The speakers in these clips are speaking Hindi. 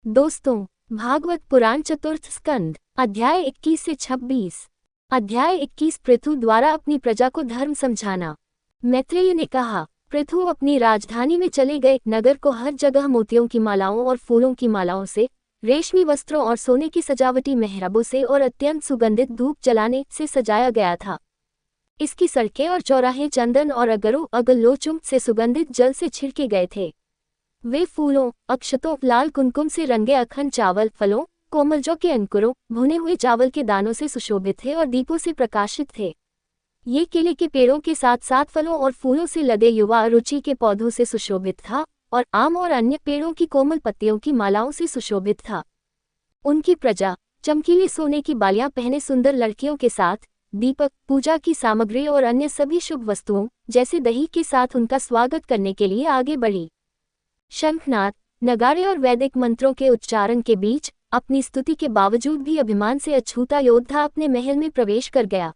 दोस्तों, भागवत पुराण चतुर्थ स्कंद अध्याय 21 से 26। अध्याय 21 पृथु द्वारा अपनी प्रजा को धर्म समझाना। मैत्रेय ने कहा, पृथु अपनी राजधानी में चले गए। नगर को हर जगह मोतियों की मालाओं और फूलों की मालाओं से, रेशमी वस्त्रों और सोने की सजावटी मेहराबों से और अत्यंत सुगंधित धूप जलाने से सजाया गया था। इसकी सड़कें और चौराहे चंदन और अगलोचुम से सुगंधित जल से छिड़के गए थे। वे फूलों, अक्षतों, लाल कुमकुम से रंगे अखंड चावल, फलों, कोमल जौ के अंकुरों, भुने हुए चावल के दानों से सुशोभित थे और दीपों से प्रकाशित थे। ये केले के पेड़ों के साथ साथ फलों और फूलों से लदे युवा रुचि के पौधों से सुशोभित था और आम और अन्य पेड़ों की कोमल पत्तियों की मालाओं से सुशोभित था। उनकी प्रजा चमकीली सोने की बालियां पहने सुंदर लड़कियों के साथ दीपक, पूजा की सामग्री और अन्य सभी शुभ वस्तुओं जैसे दही के साथ उनका स्वागत करने के लिए आगे बढ़ी। शंखनाद, नगाड़े और वैदिक मंत्रों के उच्चारण के बीच अपनी स्तुति के बावजूद भी अभिमान से अछूता योद्धा अपने महल में प्रवेश कर गया।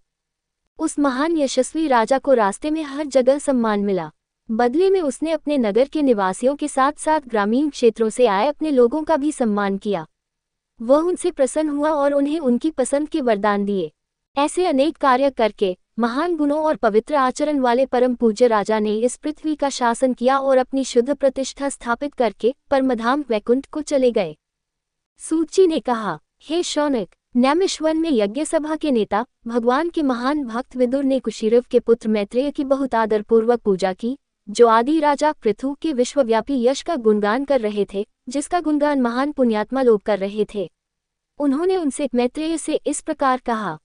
उस महान यशस्वी राजा को रास्ते में हर जगह सम्मान मिला। बदले में उसने अपने नगर के निवासियों के साथ साथ ग्रामीण क्षेत्रों से आए अपने लोगों का भी सम्मान किया। वह उनसे प्रसन्न हुआ और उन्हें उनकी पसंद के वरदान दिए। ऐसे अनेक कार्य करके महान गुणों और पवित्र आचरण वाले परम पूज्य राजा ने इस पृथ्वी का शासन किया और अपनी शुद्ध प्रतिष्ठा स्थापित करके परमधाम वैकुंठ को चले गए। सूची ने कहा, हे शौनक, नैमिषवन में यज्ञ सभा के नेता भगवान के महान भक्त विदुर ने कुशीरव के पुत्र मैत्रेय की बहुत आदरपूर्वक पूजा की, जो आदि राजा पृथु के विश्वव्यापी यश का गुणगान कर रहे थे, जिसका गुणगान महान पुण्यात्मा लोग कर रहे थे। उन्होंने उनसे मैत्रेय से इस प्रकार कहा,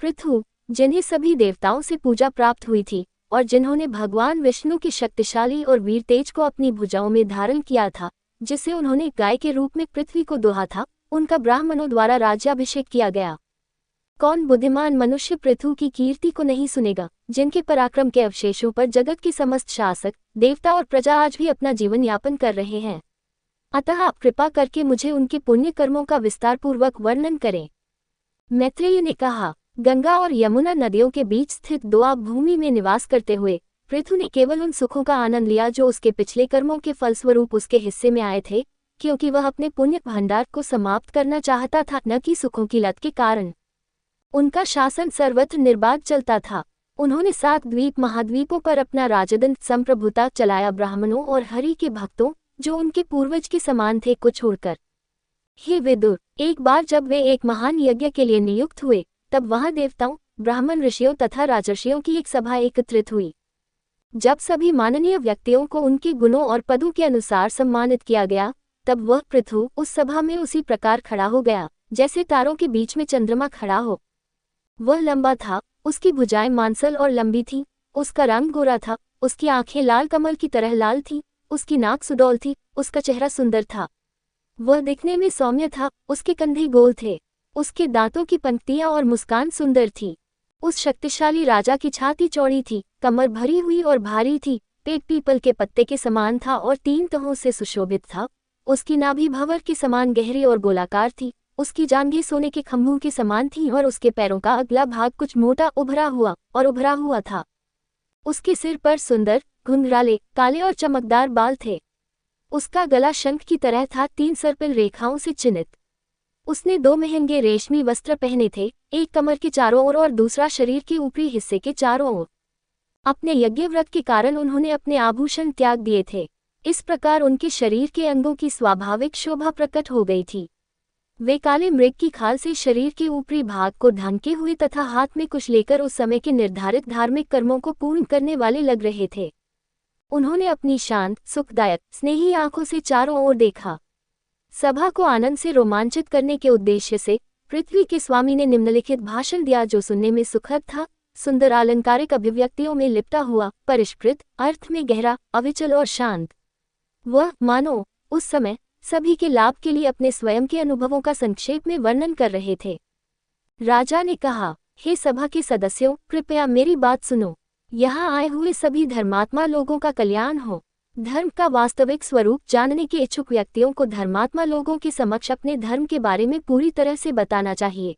पृथु, जिन्हें सभी देवताओं से पूजा प्राप्त हुई थी और जिन्होंने भगवान विष्णु की शक्तिशाली और वीर तेज को अपनी भुजाओं में धारण किया था, जिसे उन्होंने गाय के रूप में पृथ्वी को दोहा था, उनका ब्राह्मणों द्वारा राज्याभिषेक किया गया। कौन बुद्धिमान मनुष्य पृथु की कीर्ति को नहीं सुनेगा, जिनके पराक्रम के अवशेषों पर जगत के समस्त शासक, देवता और प्रजा आज भी अपना जीवन यापन कर रहे हैं। अतः आप कृपा करके मुझे उनके पुण्य कर्मों का विस्तारपूर्वक वर्णन करें। मैत्रेय ने कहा, गंगा और यमुना नदियों के बीच स्थित दोआब भूमि में निवास करते हुए पृथु ने केवल उन सुखों का आनंद लिया जो उसके पिछले कर्मों के फलस्वरूप उसके हिस्से में आए थे, क्योंकि वह अपने पुण्य भंडार को समाप्त करना चाहता था, न कि सुखों की लत के कारण। उनका शासन सर्वत्र निर्बाध चलता था। उन्होंने 7 द्वीप महाद्वीपों पर अपना राजदंड संप्रभुता चलाया, ब्राह्मणों और हरि के भक्तों जो उनके पूर्वज के समान थे को छोड़कर। हे विदुर, एक बार जब वे एक महान यज्ञ के लिए नियुक्त हुए, तब वहां देवताओं, ब्राह्मण, ऋषियों तथा राजर्षियों की एक सभा एकत्रित हुई। जब सभी माननीय व्यक्तियों को उनके गुणों और पदों के अनुसार सम्मानित किया गया, तब वह पृथु उस सभा में उसी प्रकार खड़ा हो गया जैसे तारों के बीच में चंद्रमा खड़ा हो। वह लंबा था, उसकी भुजाएं मांसल और लंबी थीं, उसका रंग गोरा था, उसकी आंखें लाल कमल की तरह लाल थीं, उसकी नाक सुडौल थी, उसका चेहरा सुंदर था। वह दिखने में सौम्य था, उसके कंधे गोल थे, उसके दांतों की पंक्तियां और मुस्कान सुंदर थी। उस शक्तिशाली राजा की छाती चौड़ी थी, कमर भरी हुई और भारी थी, पेट पीपल के पत्ते के समान था और 3 तहों से सुशोभित था। उसकी नाभि भंवर के समान गहरी और गोलाकार थी, उसकी जांघें सोने के खंभों के समान थीं और उसके पैरों का अगला भाग कुछ मोटा उभरा हुआ था। उसके सिर पर सुंदर, घुंघराले, काले और चमकदार बाल थे। उसका गला शंख की तरह था, 3 सर्पिल रेखाओं से चिन्हित। उसने 2 महंगे रेशमी वस्त्र पहने थे, एक कमर के चारों ओर और दूसरा शरीर के ऊपरी हिस्से के चारों ओर। अपने यज्ञ व्रत के कारण उन्होंने अपने आभूषण त्याग दिए थे। इस प्रकार उनके शरीर के अंगों की स्वाभाविक शोभा प्रकट हो गई थी। वे काले मृग की खाल से शरीर के ऊपरी भाग को ढांके हुए तथा हाथ में कुछ लेकर उस समय के निर्धारित धार्मिक कर्मों को पूर्ण करने वाले लग रहे थे। उन्होंने अपनी शांत, सुखदायक, स्नेही आंखों से चारों ओर देखा। सभा को आनंद से रोमांचित करने के उद्देश्य से पृथ्वी के स्वामी ने निम्नलिखित भाषण दिया, जो सुनने में सुखद था, सुंदर अलंकारिक अभिव्यक्तियों में लिपटा हुआ, परिष्कृत, अर्थ में गहरा, अविचल और शांत। वह मानो उस समय सभी के लाभ के लिए अपने स्वयं के अनुभवों का संक्षेप में वर्णन कर रहे थे। राजा ने कहा, हे सभा के सदस्यों, कृपया मेरी बात सुनो। यहाँ आए हुए सभी धर्मात्मा लोगों का कल्याण हो। धर्म का वास्तविक स्वरूप जानने के इच्छुक व्यक्तियों को धर्मात्मा लोगों के समक्ष अपने धर्म के बारे में पूरी तरह से बताना चाहिए।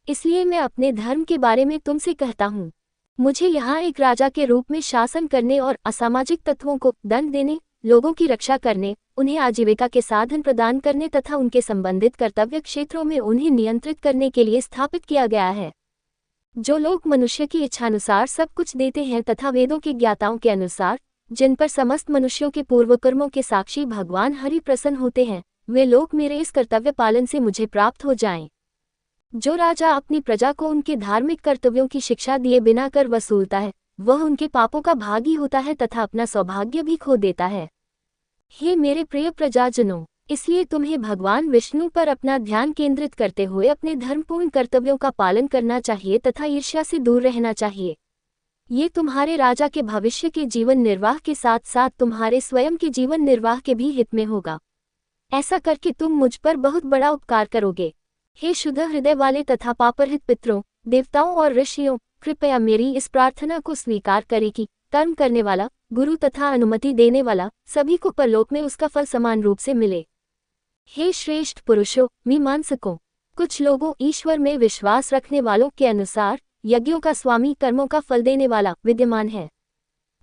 इसलिए मैं अपने धर्म के बारे में तुमसे कहता हूँ। मुझे यहाँ एक राजा के रूप में शासन करने और असामाजिक तत्वों को दंड देने, लोगों की रक्षा करने, उन्हें आजीविका के साधन प्रदान करने तथा उनके संबंधित कर्तव्य क्षेत्रों में उन्हें नियंत्रित करने के लिए स्थापित किया गया है। जो लोग मनुष्य की इच्छानुसार सब कुछ देते हैं तथा वेदों के ज्ञाताओं के अनुसार, जिन पर समस्त मनुष्यों के पूर्वकर्मों के साक्षी भगवान हरि प्रसन्न होते हैं, वे लोग मेरे इस कर्तव्य पालन से मुझे प्राप्त हो जाएं। जो राजा अपनी प्रजा को उनके धार्मिक कर्तव्यों की शिक्षा दिए बिना कर वसूलता है, वह उनके पापों का भागी होता है तथा अपना सौभाग्य भी खो देता है। हे मेरे प्रिय प्रजाजनों, इसलिए तुम्हें भगवान विष्णु पर अपना ध्यान केंद्रित करते हुए अपने धर्मपूर्ण कर्तव्यों का पालन करना चाहिए तथा ईर्ष्या से दूर रहना चाहिए। ये तुम्हारे राजा के भविष्य के जीवन निर्वाह के साथ साथ तुम्हारे स्वयं के जीवन निर्वाह के भी हित में होगा। ऐसा करके तुम मुझ पर बहुत बड़ा उपकार करोगे। हे शुद्ध हृदय वाले तथा पापरहित पितरों, देवताओं और ऋषियों, कृपया मेरी इस प्रार्थना को स्वीकार करें कि कर्म करने वाला, गुरु तथा अनुमति देने वाला सभी को परलोक में उसका फल समान रूप से मिले। हे श्रेष्ठ पुरुषों, मीमांसकों, कुछ लोगों ईश्वर में विश्वास रखने वालों के अनुसार यज्ञों का स्वामी कर्मों का फल देने वाला विद्यमान है,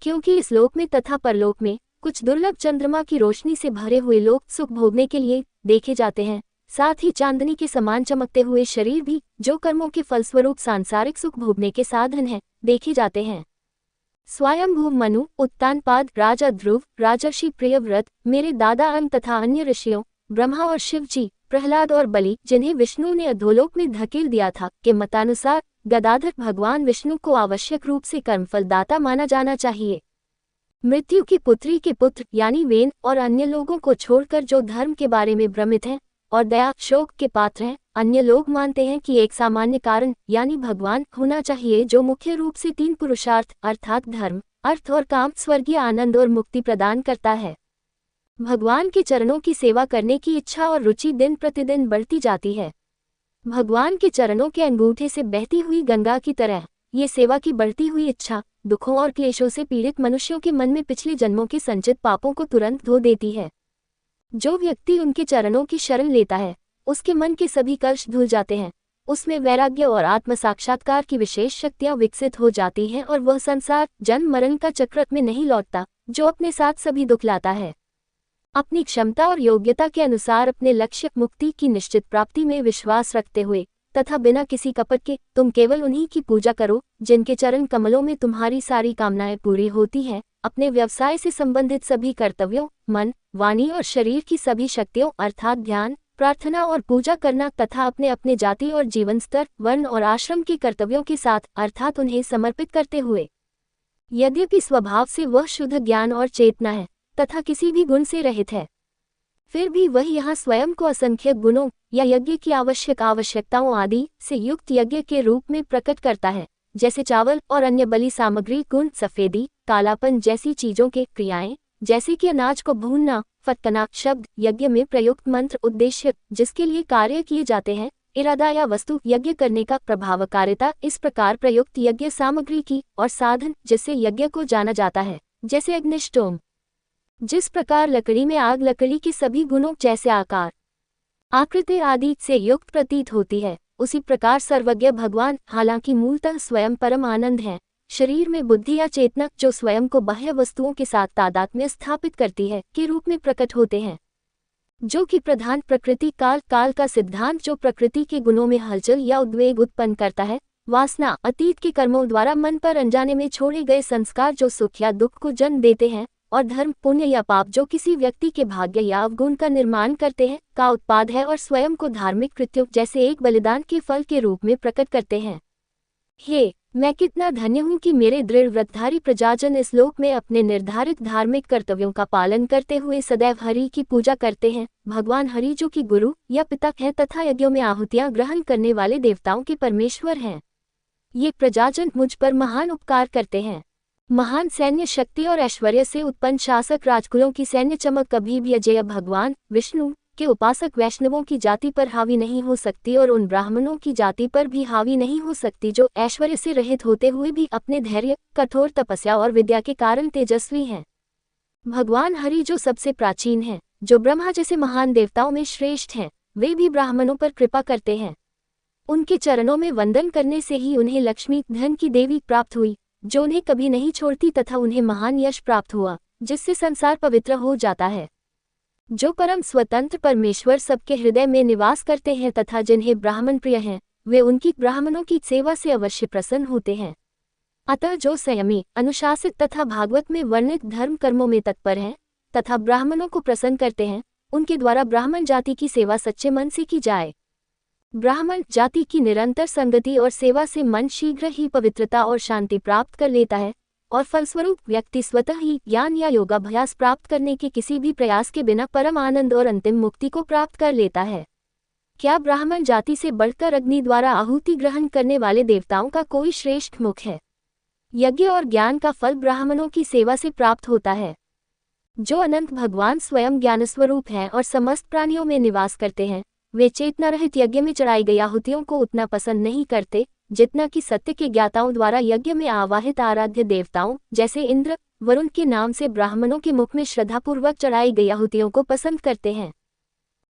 क्योंकि इस लोक में तथा परलोक में कुछ दुर्लभ चंद्रमा की रोशनी से भरे हुए लोग सुख भोगने के लिए देखे जाते हैं। साथ ही चांदनी के समान चमकते हुए शरीर भी, जो कर्मों के फलस्वरूप सांसारिक सुख भोगने के साधन हैं, देखे जाते हैं। स्वयंभू मनु, उत्तानपाद, राजा ध्रुव, राजर्षि प्रियव्रत, मेरे दादा अंग तथा अन्य ऋषियों, ब्रह्मा और शिव जी, प्रहलाद और बलि, जिन्हें विष्णु ने अधोलोक में धकेल दिया था, के मतानुसार गदाधर भगवान विष्णु को आवश्यक रूप से कर्मफलदाता माना जाना चाहिए। मृत्यु की पुत्री के पुत्र यानी वेन और अन्य लोगों को छोड़कर जो धर्म के बारे में भ्रमित हैं और दया शोक के पात्र हैं, अन्य लोग मानते हैं कि एक सामान्य कारण यानी भगवान होना चाहिए, जो मुख्य रूप से 3 पुरुषार्थ अर्थात धर्म, अर्थ और काम, स्वर्गीय आनंद और मुक्ति प्रदान करता है। भगवान के चरणों की सेवा करने की इच्छा और रुचि दिन प्रतिदिन बढ़ती जाती है। भगवान के चरणों के अंगूठे से बहती हुई गंगा की तरह ये सेवा की बढ़ती हुई इच्छा दुखों और क्लेशों से पीड़ित मनुष्यों के मन में पिछले जन्मों के संचित पापों को तुरंत धो देती है। जो व्यक्ति उनके चरणों की शरण लेता है, उसके मन के सभी कष्ट धुल जाते हैं, उसमें वैराग्य और आत्म साक्षात्कार की विशेष शक्तियां विकसित हो जाती हैं और वह संसार जन्म मरण का चक्र में नहीं लौटता, जो अपने साथ सभी दुख लाता है। अपनी क्षमता और योग्यता के अनुसार अपने लक्ष्य मुक्ति की निश्चित प्राप्ति में विश्वास रखते हुए तथा बिना किसी कपट के तुम केवल उन्हीं की पूजा करो, जिनके चरण कमलों में तुम्हारी सारी कामनाएं पूरी होती हैं। अपने व्यवसाय से संबंधित सभी कर्तव्यों, मन, वाणी और शरीर की सभी शक्तियों अर्थात ध्यान, प्रार्थना और पूजा करना तथा अपने अपने जाति और जीवन स्तर, वर्ण और आश्रम के कर्तव्यों के साथ अर्थात उन्हें समर्पित करते हुए। यद्यपि स्वभाव से वह शुद्ध ज्ञान और चेतना है तथा किसी भी गुण से रहित है, फिर भी वह यहाँ स्वयं को असंख्य गुणों या यज्ञ की आवश्यकताओं आदि से युक्त यज्ञ के रूप में प्रकट करता है, जैसे चावल और अन्य बलि सामग्री, गुण, सफेदी, कालापन जैसी चीजों के क्रियाएं, जैसे कि अनाज को भूनना, फटकना, शब्द, यज्ञ में प्रयुक्त मंत्र, उद्देश्य जिसके लिए कार्य किए जाते हैं, इरादा या वस्तु, यज्ञ करने का प्रभावकारिता, इस प्रकार प्रयुक्त यज्ञ सामग्री की और साधन जिससे यज्ञ को जाना जाता है, जैसे अग्निष्टोम। जिस प्रकार लकड़ी में आग लकड़ी के सभी गुणों जैसे आकार, आकृति आदि से युक्त प्रतीत होती है, उसी प्रकार सर्वज्ञ भगवान हालांकि मूलतः स्वयं परम आनंद हैं, शरीर में बुद्धि या चेतना जो स्वयं को बाह्य वस्तुओं के साथ तादात्म्य स्थापित करती है के रूप में प्रकट होते हैं, जो कि प्रधान प्रकृति काल का सिद्धांत जो प्रकृति के गुणों में हलचल या उद्वेग उत्पन्न करता है, वासना अतीत के कर्मों द्वारा मन पर अनजाने में छोड़े गए संस्कार जो सुख या दुख को जन्म देते हैं, और धर्म, पुण्य या पाप जो किसी व्यक्ति के भाग्य या अवगुण का निर्माण करते हैं, का उत्पाद है और स्वयं को धार्मिक कृत्यों जैसे एक बलिदान के फल के रूप में प्रकट करते हैं। हे, मैं कितना धन्य हूँ कि मेरे दृढ़ व्रतधारी प्रजाजन इस लोक में अपने निर्धारित धार्मिक कर्तव्यों का पालन करते हुए सदैव हरि की पूजा करते हैं। भगवान हरि जो कि गुरु या पिता हैं तथा यज्ञों में आहुतियां ग्रहण करने वाले देवताओं के परमेश्वर हैं, ये प्रजाजन मुझ पर महान उपकार करते हैं। महान सैन्य शक्ति और ऐश्वर्य से उत्पन्न शासक राजकुलों की सैन्य चमक कभी भी अजेय भगवान विष्णु के उपासक वैष्णवों की जाति पर हावी नहीं हो सकती और उन ब्राह्मणों की जाति पर भी हावी नहीं हो सकती जो ऐश्वर्य से रहित होते हुए भी अपने धैर्य, कठोर तपस्या और विद्या के कारण तेजस्वी हैं। भगवान हरि जो सबसे प्राचीन हैं, जो ब्रह्मा जैसे महान देवताओं में श्रेष्ठ हैं, वे भी ब्राह्मणों पर कृपा करते हैं। उनके चरणों में वंदन करने से ही उन्हें लक्ष्मी धन की देवी प्राप्त हुई, जो उन्हें कभी नहीं छोड़ती तथा उन्हें महान यश प्राप्त हुआ, जिससे संसार पवित्र हो जाता है। जो परम स्वतंत्र परमेश्वर सबके हृदय में निवास करते हैं तथा जिन्हें ब्राह्मण प्रिय हैं, वे उनकी ब्राह्मणों की सेवा से अवश्य प्रसन्न होते हैं। अतः जो संयमी, अनुशासित तथा भागवत में वर्णित धर्म कर्मों में तत्पर हैं तथा ब्राह्मणों को प्रसन्न करते हैं, उनके द्वारा ब्राह्मण जाति की सेवा सच्चे मन से की जाए। ब्राह्मण जाति की निरंतर संगति और सेवा से मन शीघ्र ही पवित्रता और शांति प्राप्त कर लेता है और फलस्वरूप व्यक्ति स्वतः ही ज्ञान या योगाभ्यास प्राप्त करने के किसी भी प्रयास के बिना परम आनंद और अंतिम मुक्ति को प्राप्त कर लेता है। क्या ब्राह्मण जाति से बढ़कर अग्नि द्वारा आहुति ग्रहण करने वाले देवताओं का कोई श्रेष्ठ मुख है? यज्ञ और ज्ञान का फल ब्राह्मणों की सेवा से प्राप्त होता है। जो अनंत भगवान स्वयं ज्ञानस्वरूप हैं और समस्त प्राणियों में निवास करते हैं, वे चेतना रहित यज्ञ में चढ़ाई गई आहुतियों को उतना पसंद नहीं करते जितना कि सत्य के ज्ञाताओं द्वारा यज्ञ में आवाहित आराध्य देवताओं जैसे इंद्र, वरुण के नाम से ब्राह्मणों के मुख में श्रद्धापूर्वक चढ़ाई गई आहुतियों को पसंद करते हैं।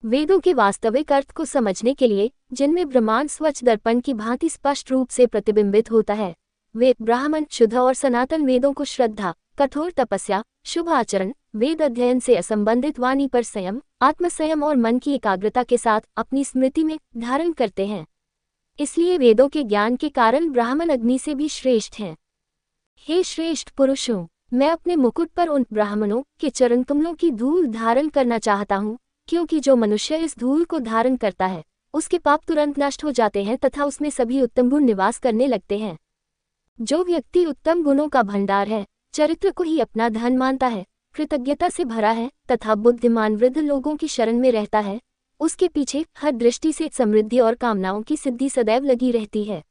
वेदों के वास्तविक अर्थ को समझने के लिए, जिनमें ब्रह्मांड स्वच्छ दर्पण की भांति स्पष्ट रूप से प्रतिबिंबित होता है, वे ब्राह्मण शुद्ध और सनातन वेदों को श्रद्धा, कठोर तपस्या, शुभ आचरण, वेद अध्ययन से असंबंधित वाणी पर संयम, आत्मसंयम और मन की एकाग्रता के साथ अपनी स्मृति में धारण करते हैं। इसलिए वेदों के ज्ञान के कारण ब्राह्मण अग्नि से भी श्रेष्ठ हैं। हे श्रेष्ठ पुरुषों, मैं अपने मुकुट पर उन ब्राह्मणों के चरण कमलों की धूल धारण करना चाहता हूँ, क्योंकि जो मनुष्य इस धूल को धारण करता है, उसके पाप तुरंत नष्ट हो जाते हैं तथा उसमें सभी उत्तम गुण निवास करने लगते हैं। जो व्यक्ति उत्तम गुणों का भंडार है, चरित्र को ही अपना धन मानता है, कृतज्ञता से भरा है तथा बुद्धिमान वृद्ध लोगों की शरण में रहता है, उसके पीछे हर दृष्टि से समृद्धि और कामनाओं की सिद्धि सदैव लगी रहती है।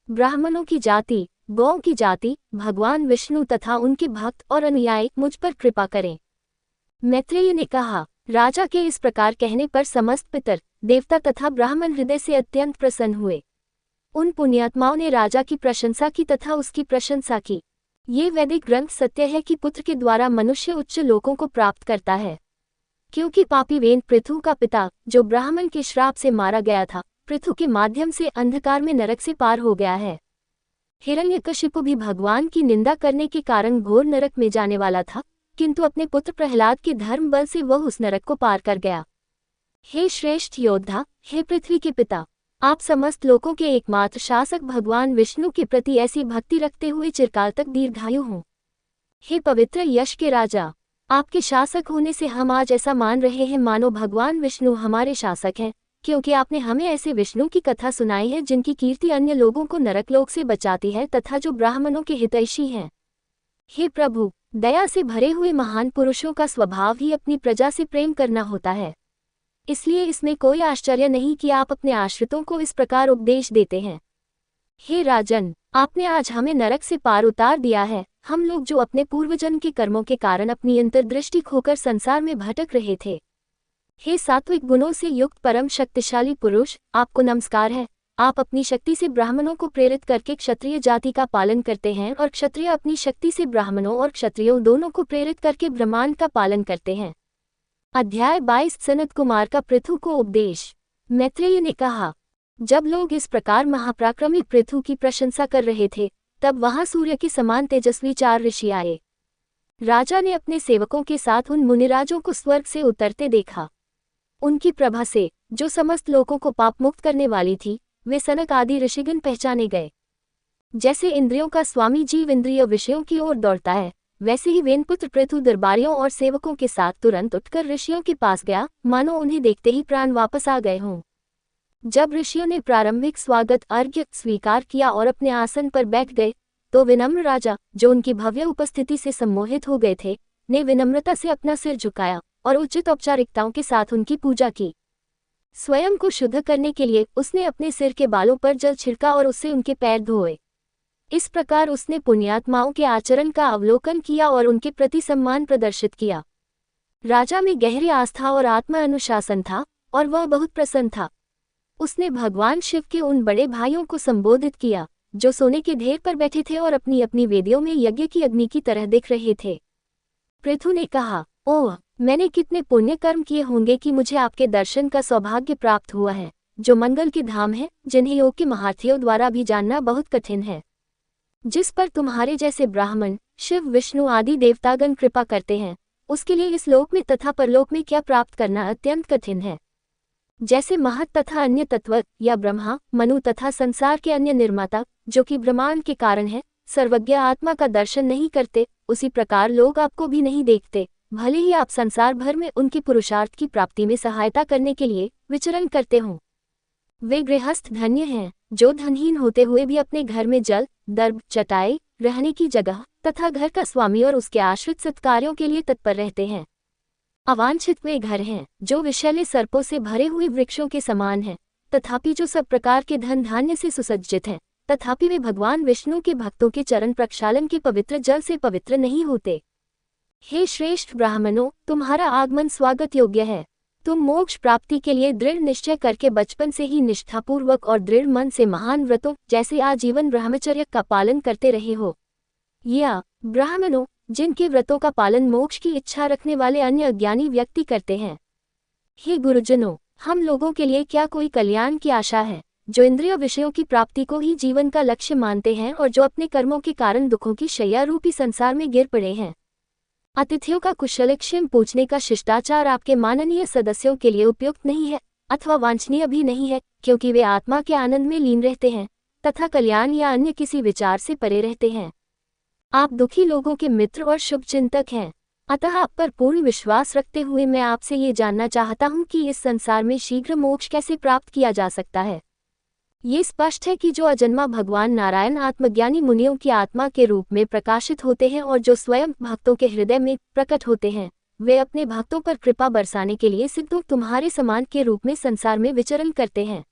ब्राह्मणों की जाति, गौओं की जाति, भगवान विष्णु तथा उनके भक्त और अनुयायी मुझ पर कृपा करें। मैत्रेय ने कहा, राजा के इस प्रकार कहने पर समस्त पितर, देवता तथा ब्राह्मण हृदय से अत्यंत प्रसन्न हुए। उन पुण्यात्माओं ने राजा की प्रशंसा की तथा उसकी प्रशंसा की। ये वैदिक ग्रंथ सत्य है कि पुत्र के द्वारा मनुष्य उच्च लोकों को प्राप्त करता है। क्योंकि पापी वेन पृथु का पिता, जो ब्राह्मण के श्राप से मारा गया था, पृथु के माध्यम से अंधकार में नरक से पार हो गया है। हिरण्यकशिपु भी भगवान की निंदा करने के कारण घोर नरक में जाने वाला था, किंतु अपने पुत्र प्रहलाद के धर्म बल से वह उस नरक को पार कर गया। हे श्रेष्ठ योद्धा, हे पृथ्वी के पिता, आप समस्त लोकों के एकमात्र शासक भगवान विष्णु के प्रति ऐसी भक्ति रखते हुए चिरकाल तक दीर्घायु हों। हे पवित्र यश के राजा, आपके शासक होने से हम आज ऐसा मान रहे हैं मानो भगवान विष्णु हमारे शासक हैं, क्योंकि आपने हमें ऐसे विष्णु की कथा सुनाई है जिनकी कीर्ति अन्य लोगों को नरकलोक से बचाती है तथा जो ब्राह्मणों के हितैषी हैं। हे प्रभु, दया से भरे हुए महान पुरुषों का स्वभाव ही अपनी प्रजा से प्रेम करना होता है। इसलिए इसमें कोई आश्चर्य नहीं कि आप अपने आश्रितों को इस प्रकार उपदेश देते हैं। हे राजन, आपने आज हमें नरक से पार उतार दिया है। हम लोग जो अपने पूर्वजन्म के कर्मों के कारण अपनी अंतर्दृष्टि खोकर संसार में भटक रहे थे। हे सात्विक गुणों से युक्त परम शक्तिशाली पुरुष, आपको नमस्कार है। आप अपनी शक्ति से ब्राह्मणों को प्रेरित करके क्षत्रिय जाति का पालन करते हैं और क्षत्रिय अपनी शक्ति से ब्राह्मणों और क्षत्रियों दोनों को प्रेरित करके ब्रह्मांड का पालन करते हैं। अध्याय 22 सनत कुमार का पृथु को उपदेश। मैत्रेय ने कहा, जब लोग इस प्रकार महापराक्रमी पृथु की प्रशंसा कर रहे थे, तब वहां सूर्य के समान तेजस्वी 4 ऋषि आए। राजा ने अपने सेवकों के साथ उन मुनिराजों को स्वर्ग से उतरते देखा। उनकी प्रभा से, जो समस्त लोगों को पाप मुक्त करने वाली थी, वे सनक आदि ऋषिगण पहचाने गए। जैसे इंद्रियों का स्वामी जीव इंद्रिय विषयों की ओर दौड़ता है, वैसे ही वेनपुत्र पृथु दरबारियों और सेवकों के साथ तुरंत उठकर ऋषियों के पास गया, मानो उन्हें देखते ही प्राण वापस आ गए हों। जब ऋषियों ने प्रारंभिक स्वागत अर्घ्य स्वीकार किया और अपने आसन पर बैठ गए, तो विनम्र राजा, जो उनकी भव्य उपस्थिति से सम्मोहित हो गए थे, ने विनम्रता से अपना सिर झुकाया और उचित औपचारिकताओं के साथ उनकी पूजा की। स्वयं को शुद्ध करने के लिए उसने अपने सिर के बालों पर जल छिड़का और उससे उनके पैर धोए। इस प्रकार उसने पुण्यात्माओं के आचरण का अवलोकन किया और उनके प्रति सम्मान प्रदर्शित किया। राजा में गहरी आस्था और आत्म अनुशासन था और वह बहुत प्रसन्न था। उसने भगवान शिव के उन बड़े भाइयों को संबोधित किया, जो सोने के ढेर पर बैठे थे और अपनी अपनी वेदियों में यज्ञ की अग्नि की तरह दिख रहे थे। पृथु ने कहा, ओह, मैंने कितने पुण्य कर्म किए होंगे कि मुझे आपके दर्शन का सौभाग्य प्राप्त हुआ है, जो मंगल के धाम है, जिन्हें योग के महारथियों द्वारा भी जानना बहुत कठिन है। जिस पर तुम्हारे जैसे ब्राह्मण, शिव विष्णु आदि देवतागण कृपा करते हैं, उसके लिए इस लोक में तथा परलोक में क्या प्राप्त करना अत्यंत कठिन है। जैसे महत तथा अन्य तत्व या ब्रह्मा मनु तथा संसार के अन्य निर्माता जो कि ब्रह्मांड के कारण है, सर्वज्ञ आत्मा का दर्शन नहीं करते, उसी प्रकार लोग आपको भी नहीं देखते, भले ही आप संसार भर में उनके पुरुषार्थ की प्राप्ति में सहायता करने के लिए विचरण करते हों। वे गृहस्थ धन्य हैं जो धनहीन होते हुए भी अपने घर में जल, दर्भ, चटाई, रहने की जगह तथा घर का स्वामी और उसके आश्रित सत्कार्यों के लिए तत्पर रहते हैं। अवांछित वे घर हैं जो विषैले सर्पों से भरे हुए वृक्षों के समान हैं, तथापि जो सब प्रकार के धन धान्य से सुसज्जित हैं, तथापि वे भगवान विष्णु के भक्तों के चरण प्रक्षालन के पवित्र जल से पवित्र नहीं होते। हे श्रेष्ठ ब्राह्मणों, तुम्हारा आगमन स्वागत योग्य है। तुम मोक्ष प्राप्ति के लिए दृढ़ निश्चय करके बचपन से ही निष्ठापूर्वक और दृढ़ मन से महान व्रतों जैसे आजीवन ब्रह्मचर्य का पालन करते रहे हो। या ब्राह्मणों, जिनके व्रतों का पालन मोक्ष की इच्छा रखने वाले अन्य अज्ञानी व्यक्ति करते हैं। हे गुरुजनों, हम लोगों के लिए क्या कोई कल्याण की आशा है, जो इंद्रिय विषयों की प्राप्ति को ही जीवन का लक्ष्य मानते हैं और जो अपने कर्मों के कारण दुखों की शैया रूपी संसार में गिर पड़े हैं। अतिथियों का कुशलक्षेम पूछने का शिष्टाचार आपके माननीय सदस्यों के लिए उपयुक्त नहीं है अथवा वांछनीय भी नहीं है, क्योंकि वे आत्मा के आनंद में लीन रहते हैं तथा कल्याण या अन्य किसी विचार से परे रहते हैं। आप दुखी लोगों के मित्र और शुभचिंतक हैं, अतः आप पर पूर्ण विश्वास रखते हुए मैं आपसे ये जानना चाहता हूँ कि इस संसार में शीघ्र मोक्ष कैसे प्राप्त किया जा सकता है। ये स्पष्ट है कि जो अजन्मा भगवान नारायण आत्मज्ञानी मुनियों की आत्मा के रूप में प्रकाशित होते हैं और जो स्वयं भक्तों के हृदय में प्रकट होते हैं, वे अपने भक्तों पर कृपा बरसाने के लिए सिद्धों तुम्हारे समान के रूप में संसार में विचरण करते हैं।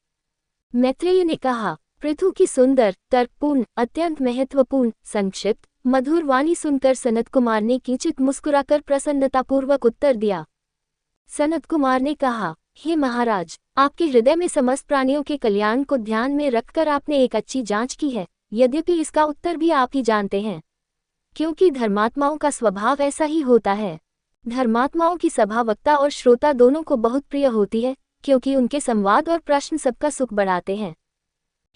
मैत्रेय ने कहा। पृथु की सुंदर, तर्कपूर्ण, अत्यंत महत्वपूर्ण, संक्षिप्त, मधुर वाणी सुनकर सनत कुमार ने किंचित मुस्कुराकर प्रसन्नतापूर्वक उत्तर दिया। सनत कुमार ने कहा, हे महाराज, आपके हृदय में समस्त प्राणियों के कल्याण को ध्यान में रखकर आपने एक अच्छी जांच की है, यद्यपि इसका उत्तर भी आप ही जानते हैं, क्योंकि धर्मात्माओं का स्वभाव ऐसा ही होता है। धर्मात्माओं की सभा वक्ता और श्रोता दोनों को बहुत प्रिय होती है, क्योंकि उनके संवाद और प्रश्न सबका सुख बढ़ाते हैं।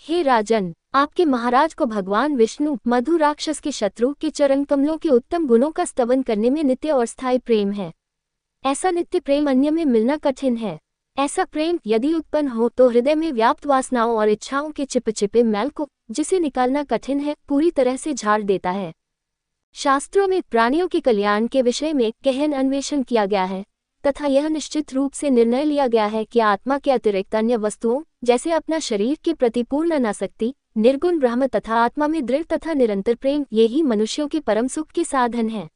हे राजन, आपके महाराज को भगवान विष्णु मधु राक्षस के शत्रु के चरण कमलों के उत्तम गुणों का स्तवन करने में नित्य और स्थायी प्रेम है। ऐसा नित्य प्रेम अन्य में मिलना कठिन है। ऐसा प्रेम यदि उत्पन्न हो तो हृदय में व्याप्त वासनाओं और इच्छाओं के चिपचिपे मैल को, जिसे निकालना कठिन है, पूरी तरह से झाड़ देता है। शास्त्रों में प्राणियों के कल्याण के विषय में गहन अन्वेषण किया गया है तथा यह निश्चित रूप से निर्णय लिया गया है कि आत्मा के अतिरिक्त अन्य वस्तुओं जैसे अपना शरीर के प्रति पूर्ण अनासक्ति, निर्गुण ब्रह्म तथा आत्मा में दृढ़ तथा निरंतर प्रेम, यही मनुष्यों के परम सुख के साधन है।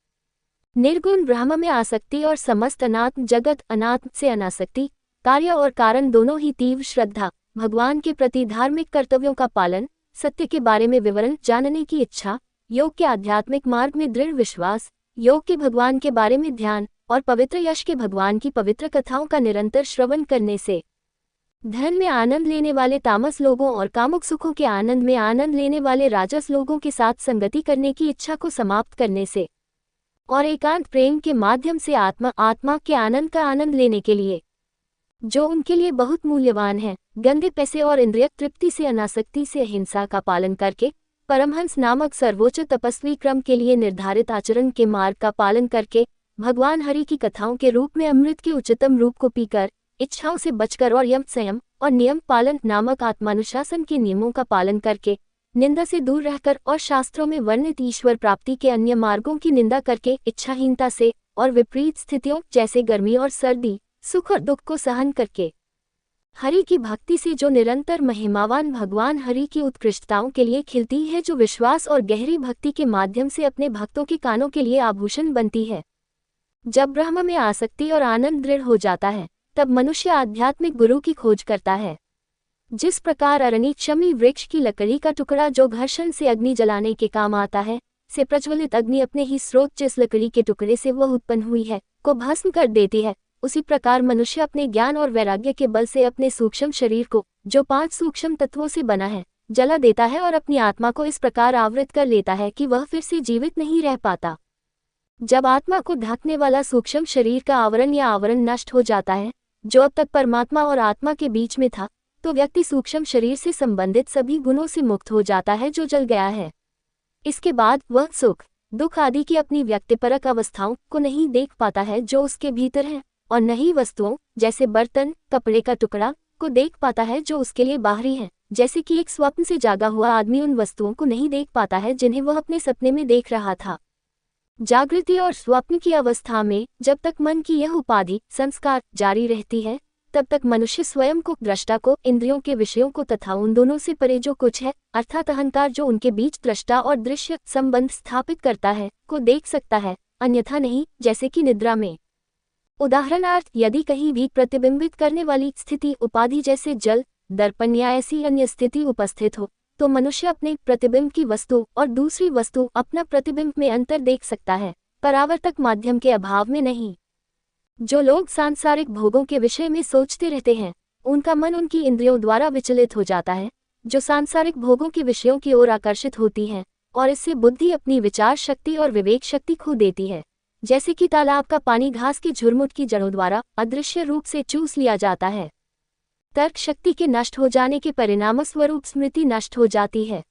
निर्गुण ब्रह्म में आसक्ति और समस्त अनात्म जगत अनात्म से अनासक्ति, कार्य और कारण दोनों ही तीव्र श्रद्धा, भगवान के प्रति धार्मिक कर्तव्यों का पालन, सत्य के बारे में विवरण जानने की इच्छा, योग के आध्यात्मिक मार्ग में दृढ़ विश्वास, योग के भगवान के बारे में ध्यान और पवित्र यश के भगवान की पवित्र कथाओं का निरंतर श्रवण करने से धन में आनंद लेने वाले तामस लोगों और कामुक सुखों के आनंद में आनंद लेने वाले राजस लोगों के साथ संगति करने की इच्छा को समाप्त करने से और एकांत प्रेम के माध्यम से आत्मा के आनंद का आनंद लेने के लिए, जो उनके लिए बहुत मूल्यवान है, गंदे पैसे और इंद्रिय तृप्ति से अनासक्ति से अहिंसा का पालन करके, परमहंस नामक सर्वोच्च तपस्वी क्रम के लिए निर्धारित आचरण के मार्ग का पालन करके, भगवान हरि की कथाओं के रूप में अमृत के उच्चतम रूप को पीकर, इच्छाओं से बचकर और यम संयम और नियम पालन नामक आत्मानुशासन के नियमों का पालन करके, निंदा से दूर रहकर और शास्त्रों में वर्णित ईश्वर प्राप्ति के अन्य मार्गों की निंदा करके, इच्छाहीनता से और विपरीत स्थितियों जैसे गर्मी और सर्दी, सुख और दुख को सहन करके, हरि की भक्ति से जो निरंतर महिमावान भगवान हरि की उत्कृष्टताओं के लिए खिलती है, जो विश्वास और गहरी भक्ति के माध्यम से अपने भक्तों के कानों के लिए आभूषण बनती है। जब ब्रह्म में आसक्ति और आनंद दृढ़ हो जाता है, तब मनुष्य आध्यात्मिक गुरु की खोज करता है। जिस प्रकार अरनिक्षमी वृक्ष की लकड़ी का टुकड़ा जो घर्षण से अग्नि जलाने के काम आता है, से प्रज्वलित अग्नि अपने ही स्रोत जिस लकड़ी के टुकड़े से वह उत्पन्न हुई है को भस्म कर देती है, उसी प्रकार मनुष्य अपने ज्ञान और वैराग्य के बल से अपने सूक्ष्म शरीर को, जो 5 सूक्ष्म तत्वों से बना है, जला देता है और अपनी आत्मा को इस प्रकार आवृत कर लेता है कि वह फिर से जीवित नहीं रह पाता। जब आत्मा को ढकने वाला सूक्ष्म शरीर का आवरण या आवरण नष्ट हो जाता है, जो अब तक परमात्मा और आत्मा के बीच में था, तो व्यक्ति सूक्ष्म शरीर से संबंधित सभी गुणों से मुक्त हो जाता है जो जल गया है। इसके बाद वह सुख, दुख आदि की अपनी व्यक्तिपरक अवस्थाओं को नहीं देख पाता है जो उसके भीतर है, और न ही वस्तुओं जैसे बर्तन, कपड़े का टुकड़ा को देख पाता है जो उसके लिए बाहरी है। जैसे कि एक स्वप्न से जागा हुआ आदमी उन वस्तुओं को नहीं देख पाता है जिन्हें वह अपने सपने में देख रहा था। जागृति और स्वप्न की अवस्था में जब तक मन की यह उपाधि संस्कार जारी रहती है, तब तक मनुष्य स्वयं को, दृष्टा को, इंद्रियों के विषयों को तथा उन दोनों से परे जो कुछ है अर्थात अहंकार जो उनके बीच दृष्टा और दृश्य संबंध स्थापित करता है को देख सकता है, अन्यथा नहीं, जैसे कि निद्रा में। उदाहरणार्थ, यदि कहीं भी प्रतिबिंबित करने वाली स्थिति उपाधि जैसे जल, दर्पण या ऐसी अन्य स्थिति उपस्थित हो, तो मनुष्य अपने प्रतिबिंब की वस्तु और दूसरी वस्तु अपना प्रतिबिंब में अंतर देख सकता है, परावर्तक माध्यम के अभाव में नहीं। जो लोग सांसारिक भोगों के विषय में सोचते रहते हैं, उनका मन उनकी इंद्रियों द्वारा विचलित हो जाता है, जो सांसारिक भोगों के विषयों की ओर आकर्षित होती हैं, और इससे बुद्धि अपनी विचार शक्ति और विवेक शक्ति खो देती है। जैसे कि तालाब का पानी घास के झुरमुट की जड़ों द्वारा अदृश्य रूप से चूस लिया जाता है। तर्क शक्ति के नष्ट हो जाने के परिणामस्वरूप स्मृति नष्ट हो जाती है।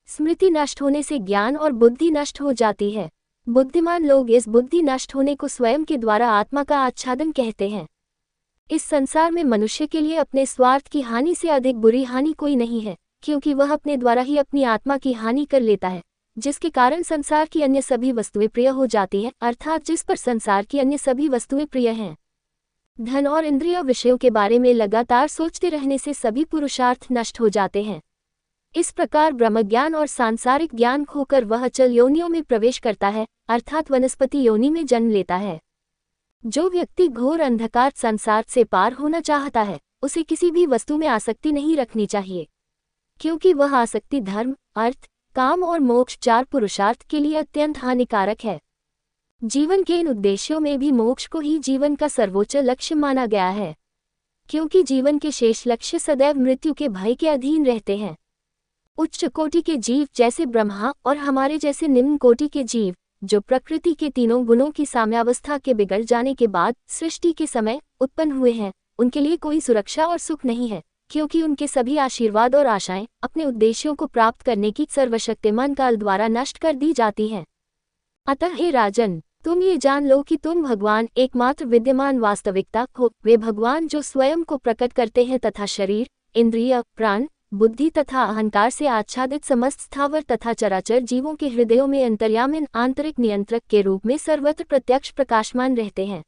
स्मृति नष्ट होने से ज्ञान और बुद्धि नष्ट हो जाती है। बुद्धिमान लोग इस बुद्धि नष्ट होने को स्वयं के द्वारा आत्मा का आच्छादन कहते हैं। इस संसार में मनुष्य के लिए अपने स्वार्थ की हानि से अधिक बुरी हानि कोई नहीं है, क्योंकि वह अपने द्वारा ही अपनी आत्मा की हानि कर लेता है, जिसके कारण संसार की अन्य सभी वस्तुएं प्रिय हो जाती हैं, अर्थात जिस पर संसार की अन्य सभी वस्तुएं प्रिय हैं। धन और इंद्रिय विषयों के बारे में लगातार सोचते रहने से सभी पुरुषार्थ नष्ट हो जाते हैं। इस प्रकार ब्रह्मज्ञान और सांसारिक ज्ञान खोकर वह चल योनियों में प्रवेश करता है, अर्थात वनस्पति योनि में जन्म लेता है। जो व्यक्ति घोर अंधकार संसार से पार होना चाहता है, उसे किसी भी वस्तु में आसक्ति नहीं रखनी चाहिए, क्योंकि वह आसक्ति धर्म, अर्थ, काम और मोक्ष चार पुरुषार्थ के लिए अत्यंत हानिकारक है। जीवन के इन उद्देश्यों में भी मोक्ष को ही जीवन का सर्वोच्च लक्ष्य माना गया है, क्योंकि जीवन के शेष लक्ष्य सदैव मृत्यु के भय के अधीन रहते हैं। उच्च कोटि के जीव जैसे ब्रह्मा और हमारे जैसे निम्न कोटि के जीव, जो प्रकृति के तीनों गुणों की साम्यावस्था के बिगड़ जाने के बाद सृष्टि के समय उत्पन्न हुए हैं, उनके लिए कोई सुरक्षा और सुख नहीं है, क्योंकि उनके सभी आशीर्वाद और आशाएं अपने उद्देश्यों को प्राप्त करने की सर्वशक्तिमान काल द्वारा नष्ट कर दी जाती हैं। अतः हे राजन, तुम ये जान लो कि तुम भगवान एकमात्र विद्यमान वास्तविकता हो, वे भगवान जो स्वयं को प्रकट करते हैं तथा शरीर, इंद्रिय, प्राण, बुद्धि तथा अहंकार से आच्छादित समस्त स्थावर तथा चराचर जीवों के हृदयों में अंतर्यामी आंतरिक नियंत्रक के रूप में सर्वत्र प्रत्यक्ष प्रकाशमान रहते हैं।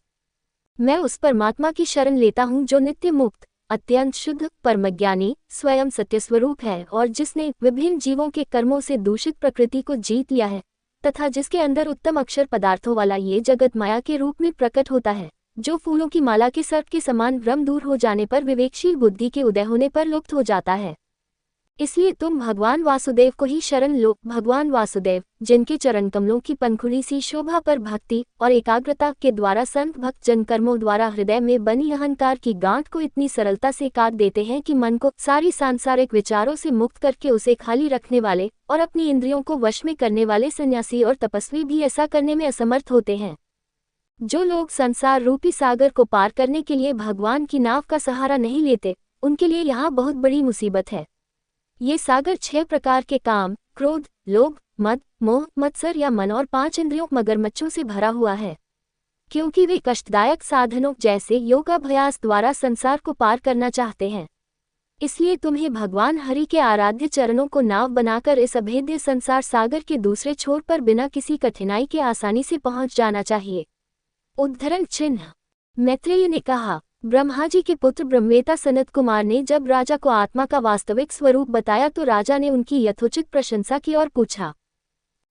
मैं उस परमात्मा की शरण लेता हूँ जो नित्य मुक्त, अत्यंत शुद्ध, परमज्ञानी, स्वयं सत्य स्वरूप है, और जिसने विभिन्न जीवों के कर्मों से दूषित प्रकृति को जीत लिया है, तथा जिसके अंदर उत्तम अक्षर पदार्थों वाला ये जगत माया के रूप में प्रकट होता है, जो फूलों की माला के सर्प के समान भ्रम दूर हो जाने पर विवेकशील बुद्धि के उदय होने पर लुप्त हो जाता है। इसलिए तुम भगवान वासुदेव को ही शरण लो। भगवान वासुदेव, जिनके चरण कमलों की पंखुड़ी सी शोभा पर भक्ति और एकाग्रता के द्वारा संत भक्त जन कर्मों द्वारा हृदय में बनी अहंकार की गांठ को इतनी सरलता से काट देते हैं कि मन को सारी सांसारिक विचारों से मुक्त करके उसे खाली रखने वाले और अपनी इंद्रियों को वश में करने वाले सन्यासी और तपस्वी भी ऐसा करने में असमर्थ होते हैं। जो लोग संसार रूपी सागर को पार करने के लिए भगवान की नाव का सहारा नहीं लेते, उनके लिए यहाँ बहुत बड़ी मुसीबत है। ये सागर 6 प्रकार के काम, क्रोध, लोभ, मद, मोह, मत्सर या मन और 5 इंद्रियों मगरमच्छों से भरा हुआ है, क्योंकि वे कष्टदायक साधनों जैसे योगाभ्यास द्वारा संसार को पार करना चाहते हैं। इसलिए तुम्हें भगवान हरि के आराध्य चरणों को नाव बनाकर इस अभेद्य संसार सागर के दूसरे छोर पर बिना किसी कठिनाई के आसानी से पहुंच जाना चाहिए। उद्धरण चिन्ह। मैत्रेय ने कहा, ब्रह्मा जी के पुत्र ब्रह्मवेता सनत कुमार ने जब राजा को आत्मा का वास्तविक स्वरूप बताया तो राजा ने उनकी यथोचित प्रशंसा की और पूछा।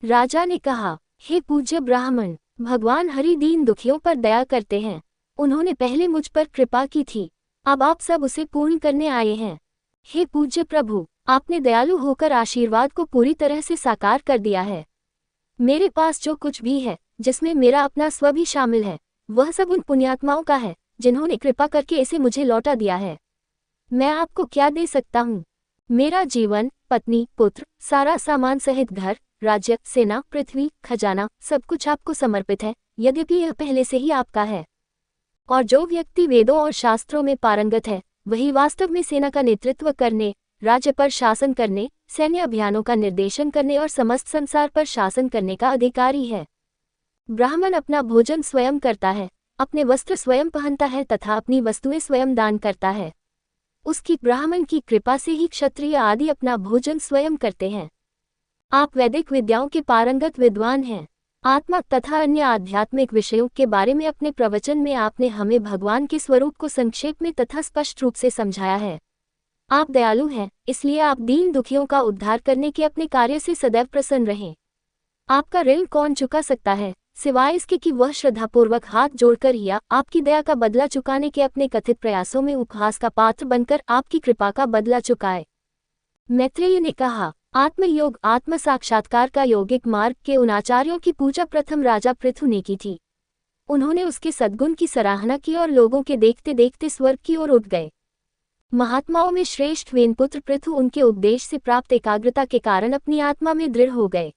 राजा ने कहा, हे पूज्य ब्राह्मण, भगवान हरि दीन दुखियों पर दया करते हैं। उन्होंने पहले मुझ पर कृपा की थी, अब आप सब उसे पूर्ण करने आए हैं। हे पूज्य प्रभु, आपने दयालु होकर आशीर्वाद को पूरी तरह से साकार कर दिया है। मेरे पास जो कुछ भी है, जिसमें मेरा अपना स्व भी शामिल है, वह सब उन पुण्यात्माओं का है जिन्होंने कृपा करके इसे मुझे लौटा दिया है। मैं आपको क्या दे सकता हूँ? मेरा जीवन, पत्नी, पुत्र, सारा सामान सहित घर, राज्य, सेना, पृथ्वी, खजाना, सब कुछ आपको समर्पित है, यद्यपि यह पहले से ही आपका है। और जो व्यक्ति वेदों और शास्त्रों में पारंगत है, वही वास्तव में सेना का नेतृत्व करने, राज्य पर शासन करने, सैन्य अभियानों का निर्देशन करने और समस्त संसार पर शासन करने का अधिकारी है। ब्राह्मण अपना भोजन स्वयं करता है, अपने वस्त्र स्वयं पहनता है तथा अपनी वस्तुएं स्वयं दान करता है। उसकी ब्राह्मण की कृपा से ही क्षत्रिय आदि अपना भोजन स्वयं करते हैं। आप वैदिक विद्याओं के पारंगत विद्वान हैं। आत्मा तथा अन्य आध्यात्मिक विषयों के बारे में अपने प्रवचन में आपने हमें भगवान के स्वरूप को संक्षेप में तथा स्पष्ट रूप से समझाया है। आप दयालु हैं, इसलिए आप दीन दुखियों का उद्धार करने के अपने कार्य से सदैव प्रसन्न रहें। आपका ऋण कौन चुका सकता है, सिवाय इसके कि वह श्रद्धापूर्वक हाथ जोड़कर या आपकी दया का बदला चुकाने के अपने कथित प्रयासों में उपहास का पात्र बनकर आपकी कृपा का बदला चुकाए। मैत्रेय ने कहा, आत्मयोग आत्म साक्षात्कार का योगिक मार्ग के उन आचार्यों की पूजा प्रथम राजा पृथु ने की थी। उन्होंने उसके सद्गुण की सराहना की और लोगों के देखते देखते स्वर्ग की ओर उठ गए। महात्माओं में श्रेष्ठ वेनपुत्र पृथु उनके उपदेश से प्राप्त एकाग्रता के कारण अपनी आत्मा में दृढ़ हो गए।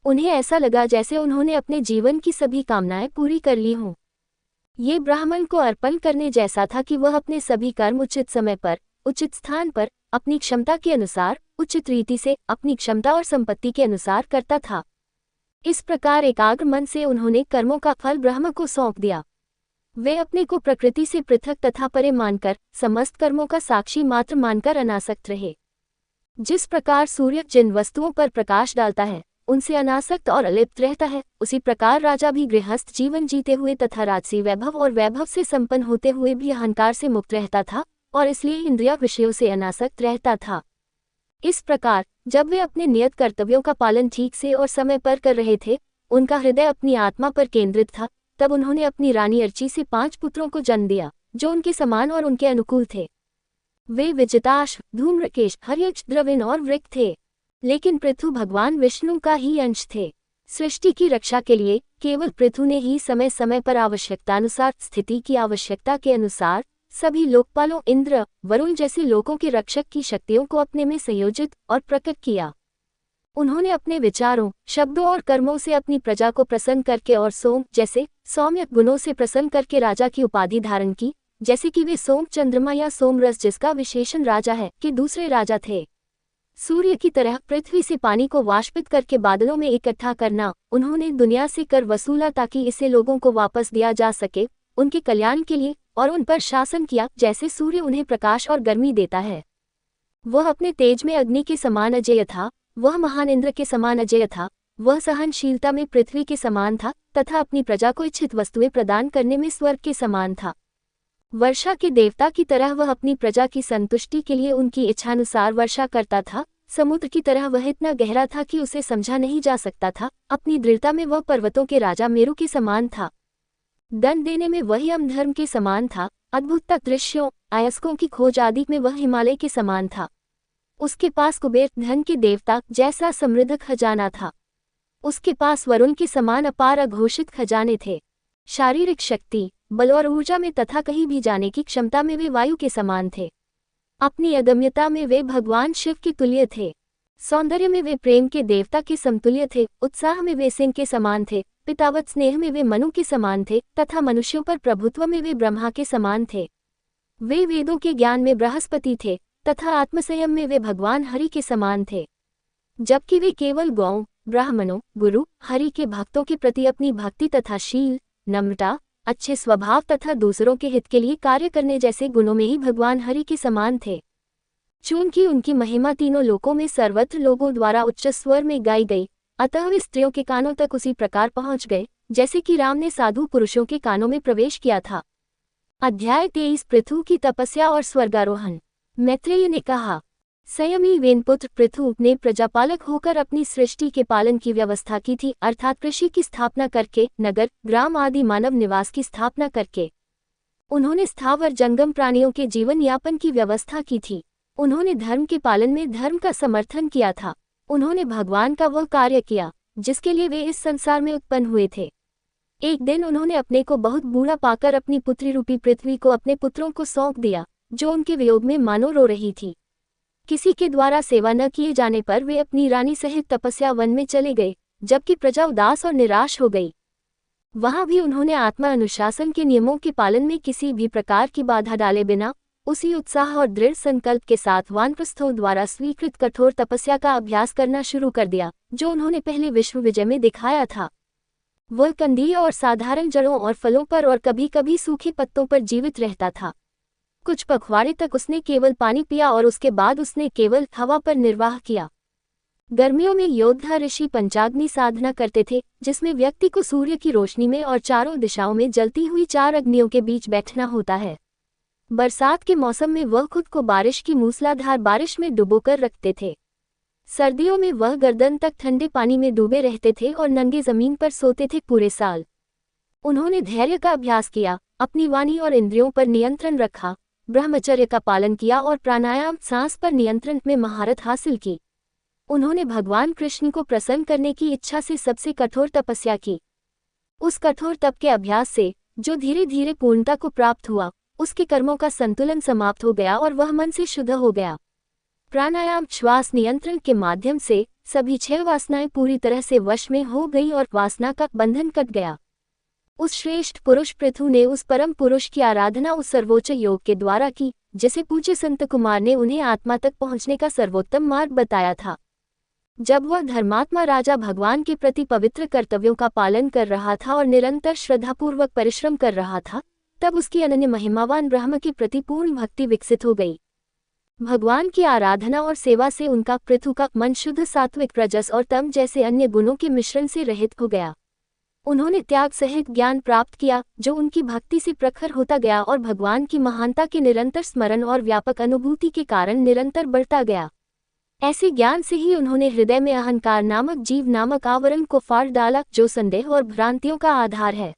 उन्हें ऐसा लगा जैसे उन्होंने अपने जीवन की सभी कामनाएं पूरी कर ली हों। ये ब्राह्मण को अर्पण करने जैसा था कि वह अपने सभी कर्म उचित समय पर, उचित स्थान पर, अपनी क्षमता के अनुसार, उचित रीति से, अपनी क्षमता और संपत्ति के अनुसार करता था। इस प्रकार एकाग्र मन से उन्होंने कर्मों का फल ब्रह्म को सौंप दिया। वे अपने को प्रकृति से पृथक तथा परे मानकर, समस्त कर्मों का साक्षी मात्र मानकर अनासक्त रहे। जिस प्रकार सूर्य जिन वस्तुओं पर प्रकाश डालता है उनसे अनासक्त और अलिप्त रहता है, उसी प्रकार राजा भी गृहस्थ जीवन जीते हुए तथा राजसी वैभव और वैभव से संपन्न होते हुए भी अहंकार से मुक्त रहता था और इसलिए इंद्रिय विषयों से अनासक्त रहता था। इस प्रकार जब वे अपने नियत कर्तव्यों का पालन ठीक से और समय पर कर रहे थे, उनका हृदय अपनी आत्मा पर केंद्रित था, तब उन्होंने अपनी रानी अर्ची से 5 पुत्रों को जन्म दिया जो उनके समान और उनके अनुकूल थे। वे विजिताश्व, धूम्रकेश, हर्यक्ष, द्रविण और वृक्क थे, लेकिन पृथु भगवान विष्णु का ही अंश थे। सृष्टि की रक्षा के लिए केवल पृथु ने ही समय समय पर आवश्यकतानुसार, स्थिति की आवश्यकता के अनुसार सभी लोकपालों इंद्र, वरुण जैसे लोकों के रक्षक की शक्तियों को अपने में संयोजित और प्रकट किया। उन्होंने अपने विचारों, शब्दों और कर्मों से अपनी प्रजा को प्रसन्न करके और सोम जैसे सौम्य गुणों से प्रसन्न करके राजा की उपाधि धारण की, जैसे कि वे सोम चंद्रमा या सोमरस जिसका विशेषण राजा है के दूसरे राजा थे। सूर्य की तरह पृथ्वी से पानी को वाष्पित करके बादलों में इकट्ठा करना, उन्होंने दुनिया से कर वसूला ताकि इसे लोगों को वापस दिया जा सके उनके कल्याण के लिए, और उन पर शासन किया जैसे सूर्य उन्हें प्रकाश और गर्मी देता है। वह अपने तेज में अग्नि के समान अजेय था, वह महान इंद्र के समान अजेय था, वह सहनशीलता में पृथ्वी के समान था तथा अपनी प्रजा को इच्छित वस्तुएं प्रदान करने में स्वर्ग के समान था। वर्षा के देवता की तरह वह अपनी प्रजा की संतुष्टि के लिए उनकी इच्छानुसार वर्षा करता था। समुद्र की तरह वह इतना गहरा था कि उसे समझा नहीं जा सकता था। अपनी दृढ़ता में वह पर्वतों के राजा मेरु के समान था। दंड देने में वह यम धर्म के समान था। अद्भुत तक दृश्यों, अयस्कों की खोज आदि में वह हिमालय के समान था। उसके पास कुबेर धन के देवता जैसा समृद्ध खजाना था। उसके पास वरुण के समान अपार अघोषित खजाने थे। शारीरिक शक्ति, बल और ऊर्जा में तथा कहीं भी जाने की क्षमता में वे वायु के समान थे। अपनी अदम्यता में वे भगवान शिव के तुल्य थे। सौंदर्य में वे प्रेम के देवता के समतुल्य थे। उत्साह में वे सिंह के समान थे। पितावत स्नेह में वे मनु के समान थे तथा मनुष्यों पर प्रभुत्व में वे ब्रह्मा के समान थे। वे वेदों के ज्ञान में बृहस्पति थे तथा आत्मसंयम में वे भगवान हरि के समान थे। जबकि वे केवल गौओं, ब्राह्मणों, गुरु, हरि के भक्तों के प्रति अपनी भक्ति तथा शील, नम्रता, अच्छे स्वभाव तथा दूसरों के हित के लिए कार्य करने जैसे गुणों में ही भगवान हरि के समान थे। चूंकि उनकी महिमा तीनों लोकों में सर्वत्र लोगों द्वारा उच्च स्वर में गाई गई, अतः वे स्त्रियों के कानों तक उसी प्रकार पहुंच गए जैसे कि राम ने साधु पुरुषों के कानों में प्रवेश किया था। अध्याय 23 पृथु की तपस्या और स्वर्गारोहण। मैत्रेय ने कहा, संयमी वेनपुत्र पृथु ने प्रजापालक होकर अपनी सृष्टि के पालन की व्यवस्था की थी, अर्थात कृषि की स्थापना करके, नगर, ग्राम आदि मानव निवास की स्थापना करके। उन्होंने स्थावर जंगम प्राणियों के जीवन यापन की व्यवस्था की थी। उन्होंने धर्म के पालन में धर्म का समर्थन किया था। उन्होंने भगवान का वह कार्य किया जिसके लिए वे इस संसार में उत्पन्न हुए थे। एक दिन उन्होंने अपने को बहुत बूढ़ा पाकर अपनी पुत्री रूपी पृथ्वी को अपने पुत्रों को सौंप दिया, जो उनके वियोग में मानो रो रही थी। किसी के द्वारा सेवा न किए जाने पर वे अपनी रानी सहित तपस्या वन में चले गए, जबकि प्रजा उदास और निराश हो गई। वहां भी उन्होंने आत्मा अनुशासन के नियमों के पालन में किसी भी प्रकार की बाधा डाले बिना उसी उत्साह और दृढ़ संकल्प के साथ वानप्रस्थों द्वारा स्वीकृत कठोर तपस्या का अभ्यास करना शुरू कर दिया, जो उन्होंने पहले विश्व विजय में दिखाया था। वह कंदीय और साधारण जड़ों और फलों पर और कभी कभी सूखे पत्तों पर जीवित रहता था। कुछ पखवाड़े तक उसने केवल पानी पिया और उसके बाद उसने केवल हवा पर निर्वाह किया। गर्मियों में योद्धा ऋषि पंचाग्नि साधना करते थे, जिसमें व्यक्ति को सूर्य की रोशनी में और चारों दिशाओं में जलती हुई 4 अग्नियों के बीच बैठना होता है। बरसात के मौसम में वह खुद को बारिश की मूसलाधार बारिश में डुबोकर रखते थे। सर्दियों में वह गर्दन तक ठंडे पानी में डूबे रहते थे और नंगे जमीन पर सोते थे पूरे साल। उन्होंने धैर्य का अभ्यास किया, अपनी वाणी और इंद्रियों पर नियंत्रण रखा, ब्रह्मचर्य का पालन किया और प्राणायाम सांस पर नियंत्रण में महारत हासिल की। उन्होंने भगवान कृष्ण को प्रसन्न करने की इच्छा से सबसे कठोर तपस्या की। उस कठोर तप के अभ्यास से, जो धीरे धीरे पूर्णता को प्राप्त हुआ, उसके कर्मों का संतुलन समाप्त हो गया और वह मन से शुद्ध हो गया। प्राणायाम श्वास नियंत्रण के माध्यम से सभी 6 वासनाएं पूरी तरह से वश में हो गई और वासना का बंधन कट गया। उस श्रेष्ठ पुरुष पृथु ने उस परम पुरुष की आराधना उस सर्वोच्च योग के द्वारा की, जिसे पूज्य संत कुमार ने उन्हें आत्मा तक पहुंचने का सर्वोत्तम मार्ग बताया था। जब वह धर्मात्मा राजा भगवान के प्रति पवित्र कर्तव्यों का पालन कर रहा था और निरंतर श्रद्धापूर्वक परिश्रम कर रहा था, तब उसकी अनन्य महिमावान ब्रह्म के प्रति पूर्ण भक्ति विकसित हो गई। भगवान की आराधना और सेवा से उनका पृथु का मन शुद्ध सात्विक रजस और तम जैसे अन्य गुणों के मिश्रण से रहित हो गया। उन्होंने त्याग सहित ज्ञान प्राप्त किया, जो उनकी भक्ति से प्रखर होता गया और भगवान की महानता के निरंतर स्मरण और व्यापक अनुभूति के कारण निरंतर बढ़ता गया। ऐसे ज्ञान से ही उन्होंने हृदय में अहंकार नामक जीव नामक आवरण को फाड़ डाला, जो संदेह और भ्रांतियों का आधार है।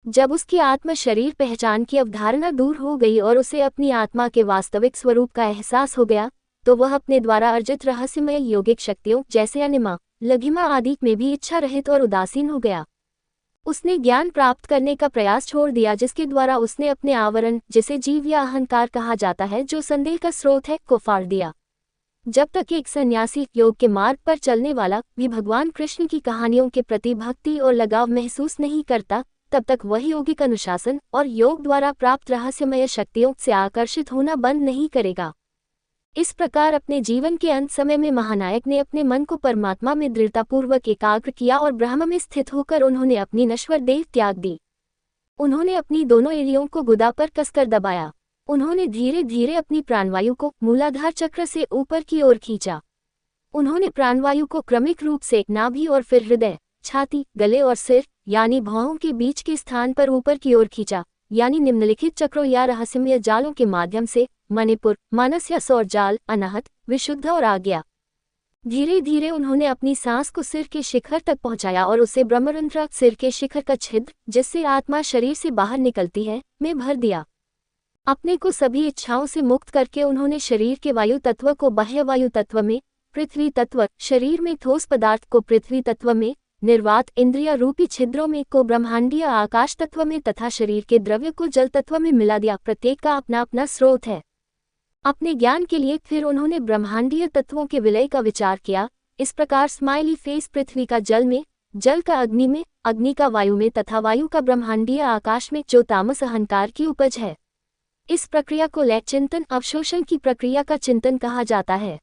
जब उसकी आत्म शरीर पहचान की अवधारणा दूर हो गई और उसे अपनी आत्मा के वास्तविक स्वरूप का एहसास हो गया, तो वह अपने द्वारा अर्जित रहस्यमय योगिक शक्तियों जैसे अनिमा, लघिमा आदि में भी इच्छा रहित और उदासीन हो गया। उसने ज्ञान प्राप्त करने का प्रयास छोड़ दिया, जिसके द्वारा उसने अपने आवरण, जिसे जीव या अहंकार कहा जाता है, जो संदेह का स्रोत है, को फाड़ दिया। जब तक एक सन्यासी योग के मार्ग पर चलने वाला भी भगवान कृष्ण की कहानियों के प्रति भक्ति और लगाव महसूस नहीं करता, तब तक वह यौगिक अनुशासन और योग द्वारा प्राप्त रहस्यमय शक्तियों से आकर्षित होना बंद नहीं करेगा। इस प्रकार अपने जीवन के अंत समय में महानायक ने अपने मन को परमात्मा में दृढ़तापूर्वक एकाग्र किया और ब्रह्म में स्थित होकर उन्होंने अपनी नश्वर देह त्याग दी। उन्होंने अपनी दोनों एड़ियों को गुदा पर कसकर दबाया। उन्होंने धीरे धीरे अपनी प्राणवायु को मूलाधार चक्र से ऊपर की ओर खींचा। उन्होंने प्राणवायु को क्रमिक रूप से नाभि और फिर हृदय, छाती, गले और सिर यानी भौहों के बीच के स्थान पर ऊपर की ओर खींचा, यानी निम्नलिखित चक्रों या रहस्यमय जालों के माध्यम से मणिपुर, मानस या सौर जाल, अनाहत, विशुद्ध और आज्ञा। धीरे धीरे उन्होंने अपनी सांस को सिर के शिखर तक पहुंचाया और उसे ब्रह्मरंध्र, सिर के शिखर का छिद्र, जिससे आत्मा शरीर से बाहर निकलती है, में भर दिया। अपने को सभी इच्छाओं से मुक्त करके उन्होंने शरीर के वायु तत्व को बाह्य वायु तत्व में, पृथ्वी तत्व, शरीर में ठोस पदार्थ को पृथ्वी तत्व में, निर्वात इंद्रिय रूपी छिद्रों में को ब्रह्मांडीय आकाश तत्व में तथा शरीर के द्रव्य को जल तत्व में मिला दिया। प्रत्येक का अपना अपना स्रोत है। अपने ज्ञान के लिए फिर उन्होंने ब्रह्मांडीय तत्वों के विलय का विचार किया। इस प्रकार स्माइली फेस पृथ्वी का जल में, जल का अग्नि में, अग्नि का वायु में तथा वायु का ब्रह्मांडीय आकाश में, जो तामस अहंकार की उपज है। इस प्रक्रिया को लय चिंतन अवशोषण की प्रक्रिया का चिंतन कहा जाता है।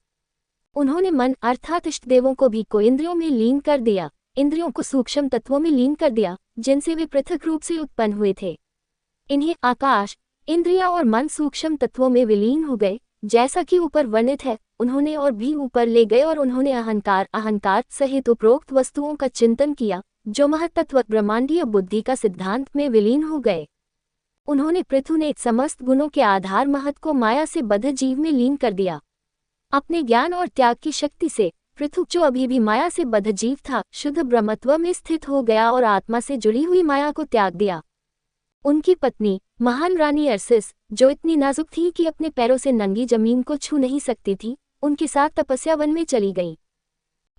उन्होंने मन अर्थात इष्ट देवों को भी को इंद्रियों में लीन कर दिया, इंद्रियों को सूक्ष्म तत्वों में लीन कर दिया, जिनसे वे पृथक रूप से उत्पन्न हुए थे। इन्हें आकाश, इंद्रिया और मन सूक्ष्म तत्वों में विलीन हो गए, जैसा कि ऊपर वर्णित है। उन्होंने और भी ऊपर ले गए और उन्होंने अहंकार सहित उपरोक्त वस्तुओं का चिंतन किया, जो महत्तत्व ब्रह्मांडीय बुद्धि का सिद्धांत में विलीन हो गए। उन्होंने पृथु ने समस्त गुणों के आधार महत को माया से बद्ध जीव में लीन कर दिया। अपने ज्ञान और त्याग की शक्ति से पृथु, जो अभी भी माया से बद्ध जीव था, शुद्ध ब्रह्मत्व में स्थित हो गया और आत्मा से जुड़ी हुई माया को त्याग दिया। उनकी पत्नी महान रानी अर्सिस, जो इतनी नाजुक थी कि अपने पैरों से नंगी जमीन को छू नहीं सकती थी, उनके साथ तपस्या वन में चली गई।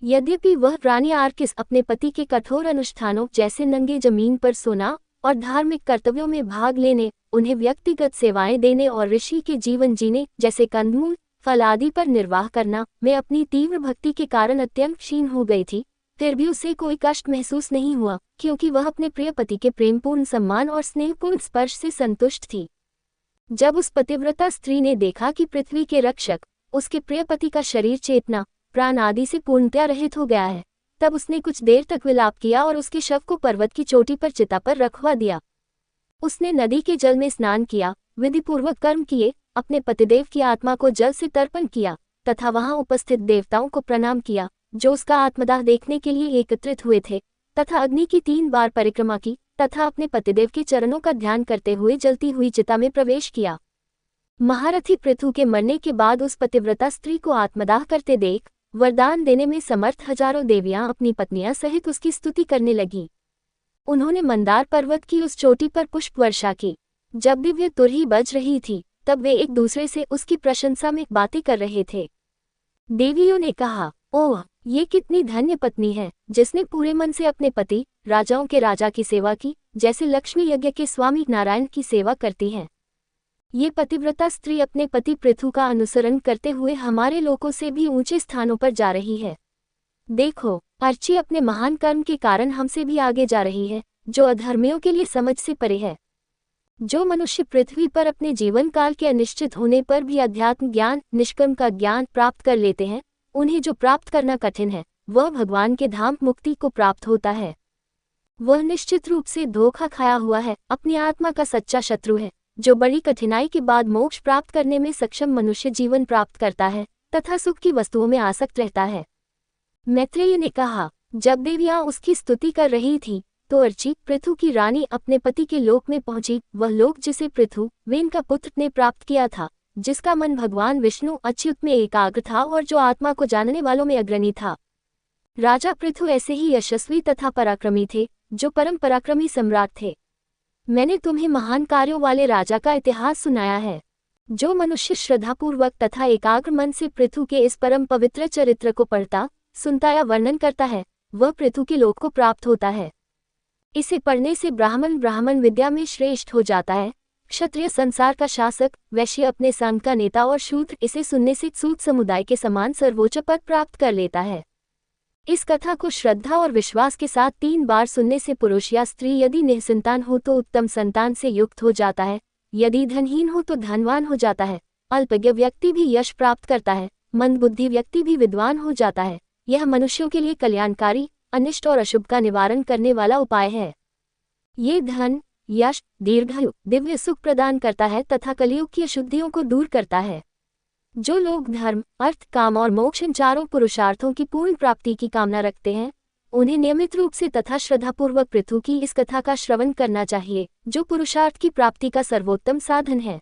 यद्यपि वह रानी आर्किस अपने पति के कठोर अनुष्ठानों जैसे नंगे जमीन पर सोना और धार्मिक कर्तव्यों में भाग लेने, उन्हें व्यक्तिगत सेवाएं देने और ऋषि के जीवन जीने जैसे कंदमूल, फल आदि पर निर्वाह करना में अपनी तीव्र भक्ति के कारण अत्यंत क्षीण हो गई थी, फिर भी उसे कोई कष्ट महसूस नहीं हुआ, क्योंकि वह अपने प्रिय पति के प्रेमपूर्ण सम्मान और स्नेहपूर्ण स्पर्श से संतुष्ट थी। जब उस पतिव्रता स्त्री ने देखा कि पृथ्वी के रक्षक उसके प्रिय पति का शरीर चेतना प्राण आदि से पूर्णतया रहित हो गया है, तब उसने कुछ देर तक विलाप किया और उसके शव को पर्वत की चोटी पर चिता पर रखवा दिया। उसने नदी के जल में स्नान किया, विधिपूर्वक कर्म किए, अपने पतिदेव की आत्मा को जल से तर्पण किया तथा वहां उपस्थित देवताओं को प्रणाम किया जो उसका आत्मदाह देखने के लिए एकत्रित हुए थे, तथा अग्नि की 3 बार परिक्रमा की तथा अपने पतिदेव के चरणों का ध्यान करते हुए जलती हुई चिता में प्रवेश किया। महारथी पृथु के मरने के बाद उस पतिव्रता स्त्री को आत्मदाह करते देख वरदान देने में समर्थ हजारों देवियां अपनी पत्नियां सहित उसकी स्तुति करने लगीं। उन्होंने मंदार पर्वत की उस चोटी पर पुष्प वर्षा की। जब दिव्य तुरही बज रही थी तब वे एक दूसरे से उसकी प्रशंसा में बातें कर रहे थे। देवियों ने कहा, ओह, ये कितनी धन्य पत्नी है जिसने पूरे मन से अपने पति राजाओं के राजा की सेवा की, जैसे लक्ष्मी यज्ञ के स्वामी नारायण की सेवा करती हैं। ये पतिव्रता स्त्री अपने पति पृथु का अनुसरण करते हुए हमारे लोकों से भी ऊंचे स्थानों पर जा रही है। देखो, अर्ची अपने महान कर्म के कारण हमसे भी आगे जा रही है, जो अधर्मियों के लिए समझ से परे है। जो मनुष्य पृथ्वी पर अपने जीवन काल के अनिश्चित होने पर भी अध्यात्म ज्ञान निष्कर्म का ज्ञान प्राप्त कर लेते हैं, उन्हें जो प्राप्त करना कठिन है वह भगवान के धाम मुक्ति को प्राप्त होता है। वह निश्चित रूप से धोखा खाया हुआ है, अपनी आत्मा का सच्चा शत्रु है, जो बड़ी कठिनाई के बाद मोक्ष प्राप्त करने में सक्षम मनुष्य जीवन प्राप्त करता है तथा सुख की वस्तुओं में आसक्त रहता है। मैत्रेय ने कहा, जब देवियां उसकी स्तुति कर रही थी तो अर्ची पृथु की रानी अपने पति के लोक में पहुंची, वह लोक जिसे पृथु वेन का पुत्र ने प्राप्त किया था, जिसका मन भगवान विष्णु अच्युत में एकाग्र था और जो आत्मा को जानने वालों में अग्रणी था। राजा पृथु ऐसे ही यशस्वी तथा पराक्रमी थे, जो परम पराक्रमी सम्राट थे। मैंने तुम्हें महान कार्यों वाले राजा का इतिहास सुनाया है। जो मनुष्य श्रद्धापूर्वक तथा एकाग्र मन से पृथु के इस परम पवित्र चरित्र को पढ़ता सुनता या वर्णन करता है, वह पृथु के लोक को प्राप्त होता है। इसे पढ़ने से ब्राह्मण विद्या में श्रेष्ठ हो जाता है, क्षत्रिय संसार का शासक, वैश्य अपने संघ का नेता और शूद्र इसे सुनने से सूत समुदाय के समान सर्वोच्च पद प्राप्त कर लेता है। इस कथा को श्रद्धा और विश्वास के साथ 3 बार सुनने से पुरुष या स्त्री यदि निःसंतान हो तो उत्तम संतान से युक्त हो जाता है, यदि धनहीन हो तो धनवान हो जाता है, अल्पज्ञ व्यक्ति भी यश प्राप्त करता है, मंदबुद्धि व्यक्ति भी विद्वान हो जाता है। यह मनुष्यों के लिए कल्याणकारी, अनिष्ट और अशुभ का निवारण करने वाला उपाय है। ये धन, यश, दीर्घायु, दिव्य सुख प्रदान करता है तथा कलियुग की अशुद्धियों को दूर करता है। जो लोग धर्म, अर्थ, काम और मोक्ष इन चारों पुरुषार्थों की पूर्ण प्राप्ति की कामना रखते हैं, उन्हें नियमित रूप से तथा श्रद्धापूर्वक पृथु की इस कथा का श्रवण करना चाहिए, जो पुरुषार्थ की प्राप्ति का सर्वोत्तम साधन है।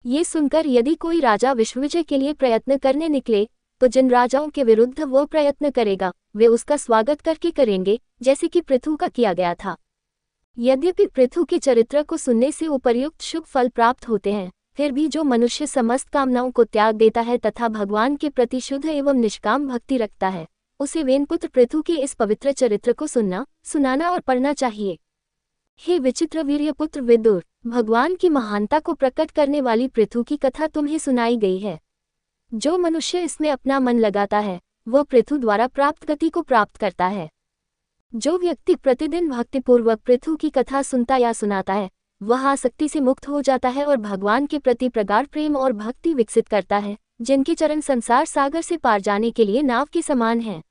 ये सुनकर यदि कोई राजा विश्वविजय के लिए प्रयत्न करने निकले तो जिन राजाओं के विरुद्ध वो प्रयत्न करेगा वे उसका स्वागत करके करेंगे, जैसे कि पृथु का किया गया था। यद्यपि पृथु के चरित्र को सुनने से उपर्युक्त शुभ फल प्राप्त होते हैं, फिर भी जो मनुष्य समस्त कामनाओं को त्याग देता है तथा भगवान के प्रति शुद्ध एवं निष्काम भक्ति रखता है, उसे वेनपुत्र पृथु के इस पवित्र चरित्र को सुनना, सुनाना और पढ़ना चाहिए। हे विचित्र वीर्यपुत्र विदुर, भगवान की महानता को प्रकट करने वाली पृथु की कथा तुम्हें सुनाई गई है। जो मनुष्य इसमें अपना मन लगाता है वह पृथु द्वारा प्राप्त गति को प्राप्त करता है। जो व्यक्ति प्रतिदिन भक्तिपूर्वक पृथु की कथा सुनता या सुनाता है वह आसक्ति से मुक्त हो जाता है और भगवान के प्रति प्रगाढ़ प्रेम और भक्ति विकसित करता है, जिनके चरण संसार सागर से पार जाने के लिए नाव के समान हैं।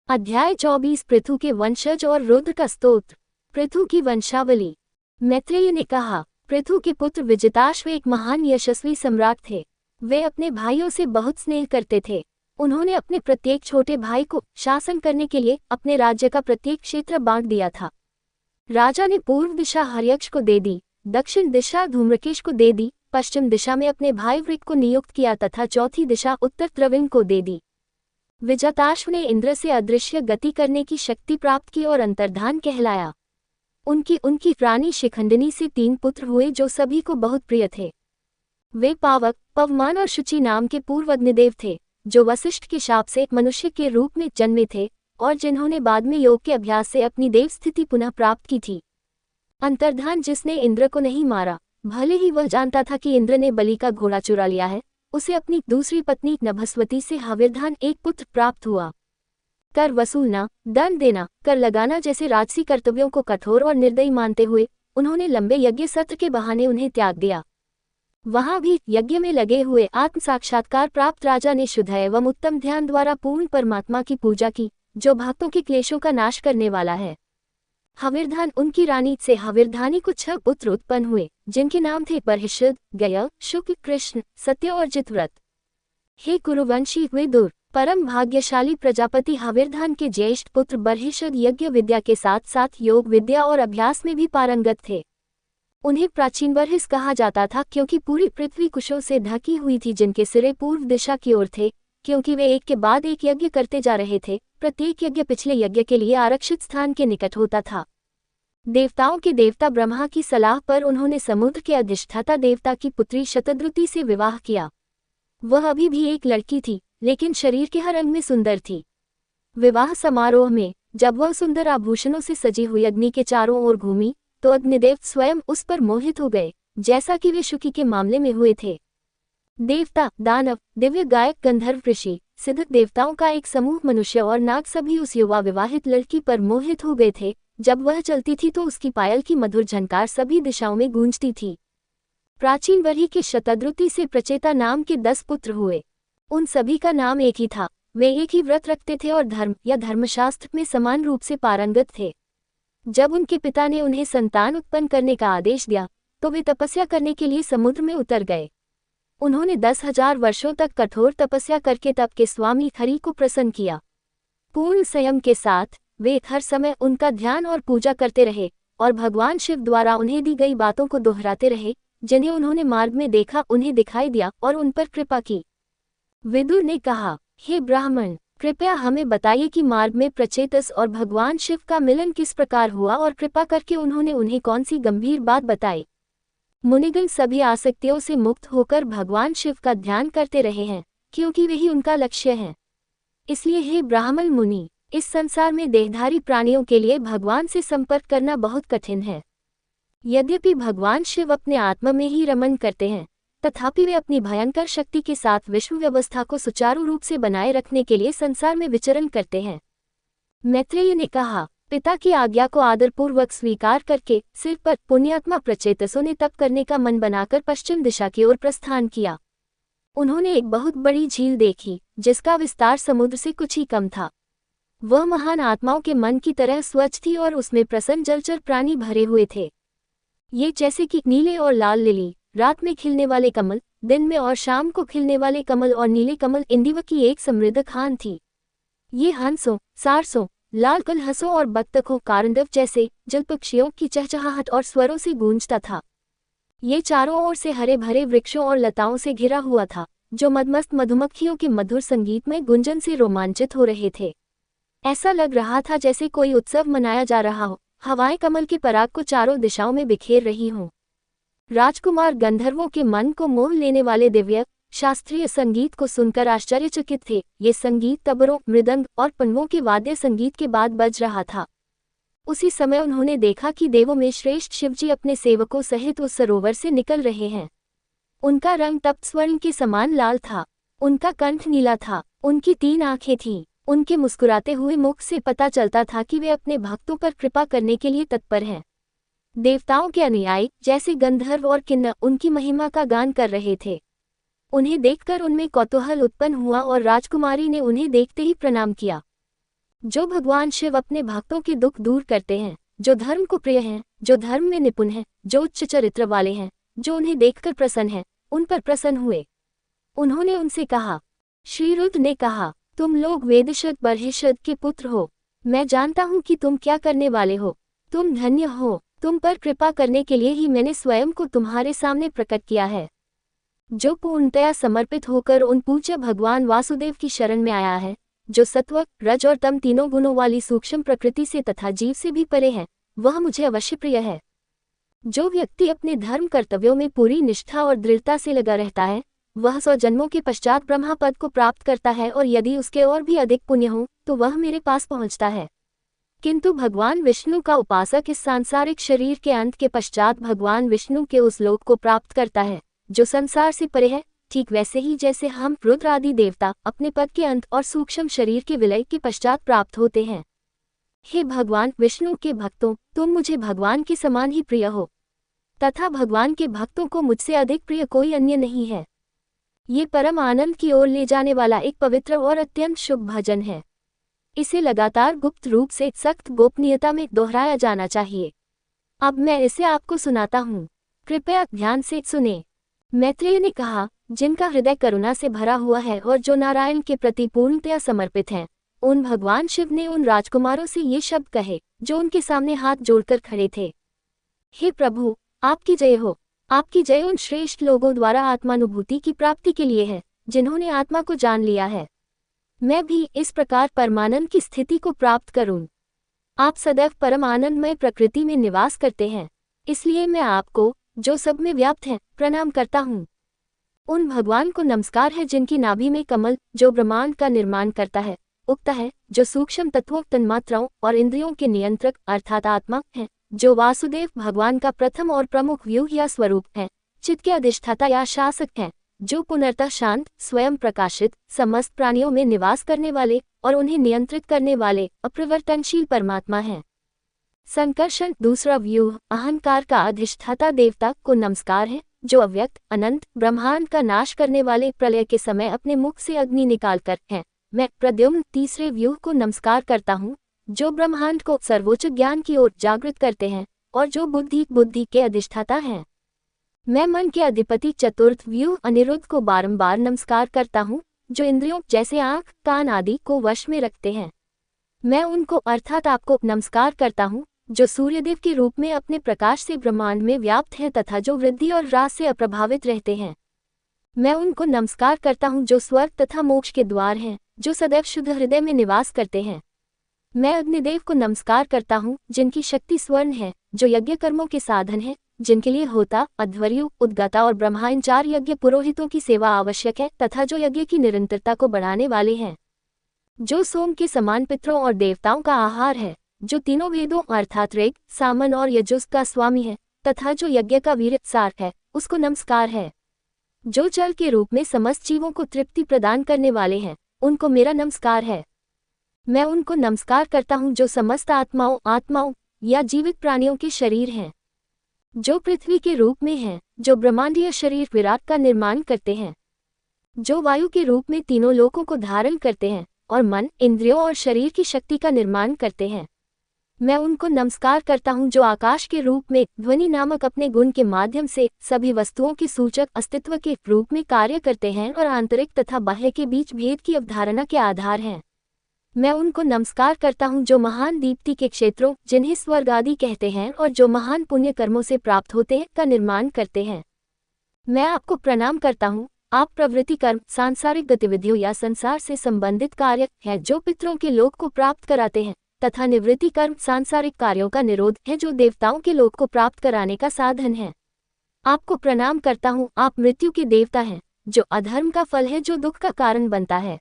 अध्याय 24 पृथु के वंशज और रुद्र का स्तोत्र। पृथु की वंशावली। मैत्रेय ने कहा, पृथु के पुत्र विजिताश्व एक महान यशस्वी सम्राट थे। वे अपने भाइयों से बहुत स्नेह करते थे। उन्होंने अपने प्रत्येक छोटे भाई को शासन करने के लिए अपने राज्य का प्रत्येक क्षेत्र बांट दिया था। राजा ने पूर्व दिशा हर्यक्ष को दे दी, दक्षिण दिशा धूम्रकेश को दे दी, पश्चिम दिशा में अपने भाई वृक को नियुक्त किया तथा चौथी दिशा उत्तर त्रविण को दे दी। विजिताश्व ने इंद्र से अदृश्य गति करने की शक्ति प्राप्त की और अंतर्धान कहलाया। उनकी रानी शिखंडिनी से 3 पुत्र हुए जो सभी को बहुत प्रिय थे। वे पावक, पवमान और शुचि नाम के पूर्व अग्निदेव थे, जो वशिष्ठ के शाप से मनुष्य के रूप में जन्मे थे और जिन्होंने बाद में योग के अभ्यास से अपनी देव स्थिति पुनः प्राप्त की थी। अंतर्धान जिसने इंद्र को नहीं मारा, भले ही वह जानता था कि इंद्र ने बलि का घोड़ा चुरा लिया है, उसे अपनी दूसरी पत्नी नभस्वती से हविर्धान एक पुत्र प्राप्त हुआ। कर वसूलना, दंड देना, कर लगाना जैसे राजसी कर्तव्यों को कठोर और निर्दयी मानते हुए उन्होंने लंबे यज्ञ सत्र के बहाने उन्हें त्याग दिया। वहां भी यज्ञ में लगे हुए आत्म साक्षात्कार प्राप्त राजा ने शुद्ध एवं उत्तम ध्यान द्वारा पूर्ण परमात्मा की पूजा की, जो भक्तों के क्लेशों का नाश करने वाला है। हविर्धान उनकी रानी से हविर्धानी को 6 पुत्र उत्पन्न हुए, जिनके नाम थे बर्हिषद, गय, शुक्ल, कृष्ण, सत्य और जितव्रत। हे कुरुवंशी विदुर, परम भाग्यशाली प्रजापति हविर्धान के ज्येष्ठ पुत्र बर्हिषद यज्ञ विद्या के साथ साथ योग विद्या और अभ्यास में भी पारंगत थे। उन्हें प्राचीन बर्हिस कहा जाता था क्योंकि पूरी पृथ्वी कुशों से ढकी हुई थी, जिनके सिरे पूर्व दिशा की ओर थे। क्योंकि वे एक के बाद एक यज्ञ करते जा रहे थे, प्रत्येक यज्ञ पिछले यज्ञ के लिए आरक्षित स्थान के निकट होता था। देवताओं के देवता ब्रह्मा की सलाह पर उन्होंने समुद्र के अधिष्ठाता देवता की पुत्री शतद्रुति से विवाह किया। वह अभी भी एक लड़की थी, लेकिन शरीर के हर अंग में सुंदर थी। विवाह समारोह में जब वह सुंदर आभूषणों से सजी हुई अग्नि के चारों ओर घूमी, तो अग्निदेव स्वयं उस पर मोहित हो गए, जैसा कि वे शुकी के मामले में हुए थे। देवता, दानव, दिव्य गायक, गंधर्व, ऋषि, सिद्ध देवताओं का एक समूह, मनुष्य और नाग सभी उस युवा विवाहित लड़की पर मोहित हो गए थे। जब वह चलती थी तो उसकी पायल की मधुर झनकार सभी दिशाओं में गूंजती थी। प्राचीन बरही के शतद्रुति से प्रचेता नाम के 10 पुत्र हुए। उन सभी का नाम एक ही था। वे एक ही व्रत रखते थे और धर्म या धर्मशास्त्र में समान रूप से पारंगत थे। जब उनके पिता ने उन्हें संतान उत्पन्न करने का आदेश दिया, तो वे तपस्या करने के लिए समुद्र में उतर गए। उन्होंने 10,000 वर्षों तक कठोर तपस्या करके तप के स्वामी हरि को प्रसन्न किया। पूर्ण संयम के साथ वे हर समय उनका ध्यान और पूजा करते रहे और भगवान शिव द्वारा उन्हें दी गई बातों को दोहराते रहे, जिन्हें उन्होंने मार्ग में देखा, उन्हें दिखाई दिया और उन पर कृपा की। विदुर ने कहा, हे ब्राह्मण, कृपया हमें बताइए कि मार्ग में प्रचेतस और भगवान शिव का मिलन किस प्रकार हुआ और कृपा करके उन्होंने उन्हें कौन सी गंभीर बात बताई। मुनिगण सभी आसक्तियों से मुक्त होकर भगवान शिव का ध्यान करते रहे हैं, क्योंकि वही उनका लक्ष्य है। इसलिए हे ब्राह्मण मुनि, इस संसार में देहधारी प्राणियों के लिए भगवान से संपर्क करना बहुत कठिन है। यद्यपि भगवान शिव अपने आत्मा में ही रमन करते हैं, तथापि वे अपनी भयंकर शक्ति के साथ विश्व व्यवस्था को सुचारू रूप से बनाए रखने के लिए संसार में विचरण करते हैं। मैत्रेय ने कहा, पिता की आज्ञा को आदरपूर्वक स्वीकार करके सिर पर पुण्यात्मा प्रचेतसों ने तप करने का मन बनाकर पश्चिम दिशा की ओर प्रस्थान किया। उन्होंने एक बहुत बड़ी झील देखी, जिसका विस्तार समुद्र से कुछ ही कम था। वह महान आत्माओं के मन की तरह स्वच्छ थी और उसमें प्रसन्न जलचर प्राणी भरे हुए थे। ये जैसे कि नीले और लाल लिली, रात में खिलने वाले कमल, दिन में और शाम को खिलने वाले कमल और नीले कमल इंदिवर की एक समृद्ध खान थी। ये हंसों, सारसों, लाल कलहसों और बत्तखों, कारंडव जैसे जल पक्षियों की चहचहाहट और स्वरों से गूंजता था। ये चारों ओर से हरे भरे वृक्षों और लताओं से घिरा हुआ था, जो मदमस्त मधुमक्खियों के मधुर संगीत में गुंजन से रोमांचित हो रहे थे। ऐसा लग रहा था जैसे कोई उत्सव मनाया जा रहा हो। हवाएं कमल के पराग को चारों दिशाओं में बिखेर रही हों। राजकुमार गंधर्वों के मन को मोह लेने वाले दिव्य शास्त्रीय संगीत को सुनकर आश्चर्यचकित थे। ये संगीत तबरों, मृदंग और पनवों के वाद्य संगीत के बाद बज रहा था। उसी समय उन्होंने देखा कि देवों में श्रेष्ठ शिवजी अपने सेवकों सहित उस सरोवर से निकल रहे हैं। उनका रंग तप्त स्वर्ण के समान लाल था। उनका कंठ नीला था। उनकी 3 आंखें थीं। उनके मुस्कुराते हुए मुख से पता चलता था कि वे अपने भक्तों पर कृपा करने के लिए तत्पर हैं। देवताओं के अनुयायी जैसे गंधर्व और किन्नर उनकी महिमा का गान कर रहे थे। उन्हें देखकर उनमें कौतूहल उत्पन्न हुआ और राजकुमारी ने उन्हें देखते ही प्रणाम किया। जो भगवान शिव अपने भक्तों के दुख दूर करते हैं, जो धर्म को प्रिय हैं, जो धर्म में निपुण हैं, जो उच्च चरित्र वाले हैं, जो उन्हें देखकर प्रसन्न हैं, उन पर प्रसन्न हुए। उन्होंने उनसे कहा, श्री रुद्र ने कहा, तुम लोग वेदशद बर्हिषद के पुत्र हो। मैं जानता हूँ कि तुम क्या करने वाले हो। तुम धन्य हो। तुम पर कृपा करने के लिए ही मैंने स्वयं को तुम्हारे सामने प्रकट किया है। जो पूर्णतया समर्पित होकर उन पूज्य भगवान वासुदेव की शरण में आया है, जो सत्व, रज और तम तीनों गुणों वाली सूक्ष्म प्रकृति से तथा जीव से भी परे है, वह मुझे अवश्य प्रिय है। जो व्यक्ति अपने धर्म कर्तव्यों में पूरी निष्ठा और दृढ़ता से लगा रहता है, वह 100 जन्मों के पश्चात ब्रह्मा पद को प्राप्त करता है और यदि उसके और भी अधिक पुण्य हो तो वह मेरे पास पहुंचता है। किंतु भगवान विष्णु का उपासक इस सांसारिक शरीर के अंत के पश्चात भगवान विष्णु के उस लोक को प्राप्त करता है जो संसार से परे है, ठीक वैसे ही जैसे हम रुद्र आदि देवता अपने पद के अंत और सूक्ष्म शरीर के विलय के पश्चात प्राप्त होते हैं। हे भगवान विष्णु के भक्तों, तुम मुझे भगवान के समान ही प्रिय हो। तथा भगवान के भक्तों को मुझसे अधिक प्रिय कोई अन्य नहीं है। ये परम आनंद की ओर ले जाने वाला एक पवित्र और अत्यंत शुभ भजन है। इसे लगातार गुप्त रूप से सख्त गोपनीयता में दोहराया जाना चाहिए। अब मैं इसे आपको सुनाता हूँ, कृपया ध्यान से सुने। मैत्रेय ने कहा, जिनका हृदय करुणा से भरा हुआ है और जो नारायण के प्रति पूर्णतया समर्पित हैं, उन भगवान शिव ने उन राजकुमारों से ये शब्द कहे जो उनके सामने हाथ जोड़कर खड़े थे। हे प्रभु, आपकी जय हो। आपकी जय उन श्रेष्ठ लोगों द्वारा आत्मानुभूति की प्राप्ति के लिए है जिन्होंने आत्मा को जान लिया है। मैं भी इस प्रकार परमानंद की स्थिति को प्राप्त करूं। आप सदैव परम आनंदमय प्रकृति में निवास करते हैं, इसलिए मैं आपको, जो सब में व्याप्त है, प्रणाम करता हूँ। उन भगवान को नमस्कार है जिनकी नाभि में कमल, जो ब्रह्मांड का निर्माण करता है, उगता है, जो सूक्ष्म तत्वों, तन्मात्राओं और इंद्रियों के नियंत्रक अर्थात आत्मा है, जो वासुदेव भगवान का प्रथम और प्रमुख व्यूह या स्वरूप है, चित्त के अधिष्ठाता या शासक है, जो पुनर्तः शांत, स्वयं प्रकाशित, समस्त प्राणियों में निवास करने वाले और उन्हें नियंत्रित करने वाले अपरिवर्तनशील परमात्मा है। संकर्षण दूसरा व्यूह अहंकार का अधिष्ठाता देवता को नमस्कार है, जो अव्यक्त, अनंत, ब्रह्मांड का नाश करने वाले प्रलय के समय अपने मुख से अग्नि निकालकर है। मैं प्रद्युम्न तीसरे व्यूह को नमस्कार करता हूँ, जो ब्रह्मांड को सर्वोच्च ज्ञान की ओर जागृत करते हैं और जो बुद्धि के अधिष्ठाता हैं। मैं मन के अधिपति चतुर्थ व्यूह अनिरुद्ध को बारंबार नमस्कार करता हूँ, जो इंद्रियों जैसे आँख, कान आदि को वश में रखते हैं। मैं उनको अर्थात आपको नमस्कार करता हूँ, जो सूर्यदेव के रूप में अपने प्रकाश से ब्रह्मांड में व्याप्त हैं तथा जो वृद्धि और ह्रास से अप्रभावित रहते हैं। मैं उनको नमस्कार करता हूँ जो स्वर्ग तथा मोक्ष के द्वार हैं, जो सदैव शुद्ध हृदय में निवास करते हैं। मैं अग्निदेव को नमस्कार करता हूँ, जिनकी शक्ति स्वर्ण है, जो यज्ञ कर्मों के साधन है, जिनके लिए होता, अध्वर्यु, उद्गाता और ब्रह्मा इन 4 यज्ञ पुरोहितों की सेवा आवश्यक है तथा जो यज्ञ की निरंतरता को बढ़ाने वाले हैं, जो सोम के समान पितरों और देवताओं का आहार है, जो तीनों वेदों अर्थात ऋग, सामन और यजुस का स्वामी है तथा जो यज्ञ का वीर सार है, उसको नमस्कार है। जो जल के रूप में समस्त जीवों को तृप्ति प्रदान करने वाले हैं, उनको मेरा नमस्कार है। मैं उनको नमस्कार करता हूँ जो समस्त आत्माओं या जीवित प्राणियों के शरीर हैं, जो पृथ्वी के रूप में हैं, जो ब्रह्मांडीय शरीर विराट का निर्माण करते हैं, जो वायु के रूप में तीनों लोकों को धारण करते हैं और मन, इंद्रियों और शरीर की शक्ति का निर्माण करते हैं। मैं उनको नमस्कार करता हूँ जो आकाश के रूप में ध्वनि नामक अपने गुण के माध्यम से सभी वस्तुओं के सूचक अस्तित्व के रूप में कार्य करते हैं और आंतरिक तथा बाह्य के बीच भेद की अवधारणा के आधार हैं। मैं उनको नमस्कार करता हूँ जो महान दीप्ति के क्षेत्रों, जिन्हें स्वर्ग आदि कहते हैं और जो महान पुण्य कर्मों से प्राप्त होते हैं, का निर्माण करते हैं। मैं आपको प्रणाम करता हूँ। आप प्रवृत्ति कर्म, सांसारिक गतिविधियों या संसार से संबंधित कार्य है जो पितरों के लोक को प्राप्त कराते हैं तथा निवृत्ति कर्म सांसारिक कार्यों का निरोध है जो देवताओं के लोक को प्राप्त कराने का साधन है। आपको प्रणाम करता हूँ। आप मृत्यु के देवता हैं, जो अधर्म का फल है, जो दुख का कारण बनता है।